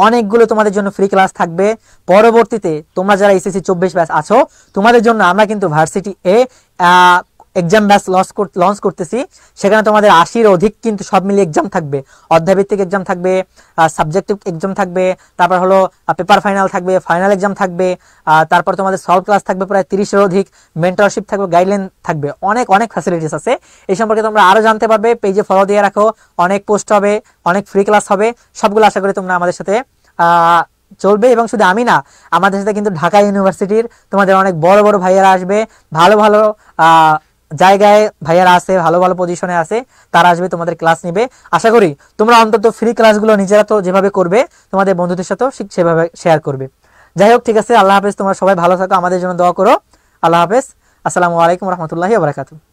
অনেকগুলো তোমাদের জন্য ফ্রি ক্লাস থাকবে। পরবর্তীতে তোমরা যারা এসএসসি 24 ব্যাচ আছো তোমাদের জন্য আমরা কিন্তু ভার্সিটি এ এক্সাম ব্যাচ লঞ্চ করতেছি। সেখানে তোমাদের 80-এর অধিক কিন্তু সব মিলিয়ে এক্সাম থাকবে। অধ্যায়ভিত্তিক এক্সাম থাকবে, সাবজেক্টিভ এক্সাম থাকবে, তারপর হলো পেপার ফাইনাল থাকবে, ফাইনাল এক্সাম থাকবে, তারপর তোমাদের সলভ ক্লাস থাকবে প্রায় 30-এর অধিক, মেন্টরশিপ থাকবে, গাইডলাইন থাকবে, অনেক অনেক ফ্যাসিলিটিস আছে। এই সম্পর্কে তোমরা আরো জানতে পারবে, পেজে ফলো দিয়ে রাখো, অনেক পোস্ট হবে, অনেক ফ্রি ক্লাস হবে, সবগুলো আশা করি তোমরা আমাদের সাথে চলবে। এবং শুধু আমি না, আমাদের সাথে কিন্তু ঢাকা ইউনিভার্সিটির তোমাদের অনেক বড় বড় ভাইয়ারা আসবে, ভালো ভালো জায়গায় ভাইয়ারা আছে, ভালো ভালো পজিশনে আছে, তারা আসবে, তোমাদের ক্লাস নিবে। আশা করি তোমরা অন্তত ফ্রি ক্লাসগুলো নিজেরা তো যেভাবে করবে তোমাদের বন্ধুদের সাথেও সেভাবে শেয়ার করবে। যাই হোক, ঠিক আছে, আল্লাহ হাফেজ, তোমরা সবাই ভালো থাকো, আমাদের জন্য দোয়া করো। আল্লাহ হাফেজ, আসসালামু আলাইকুম রহমতুল্লাহি ওয়া বারাকাতুহু।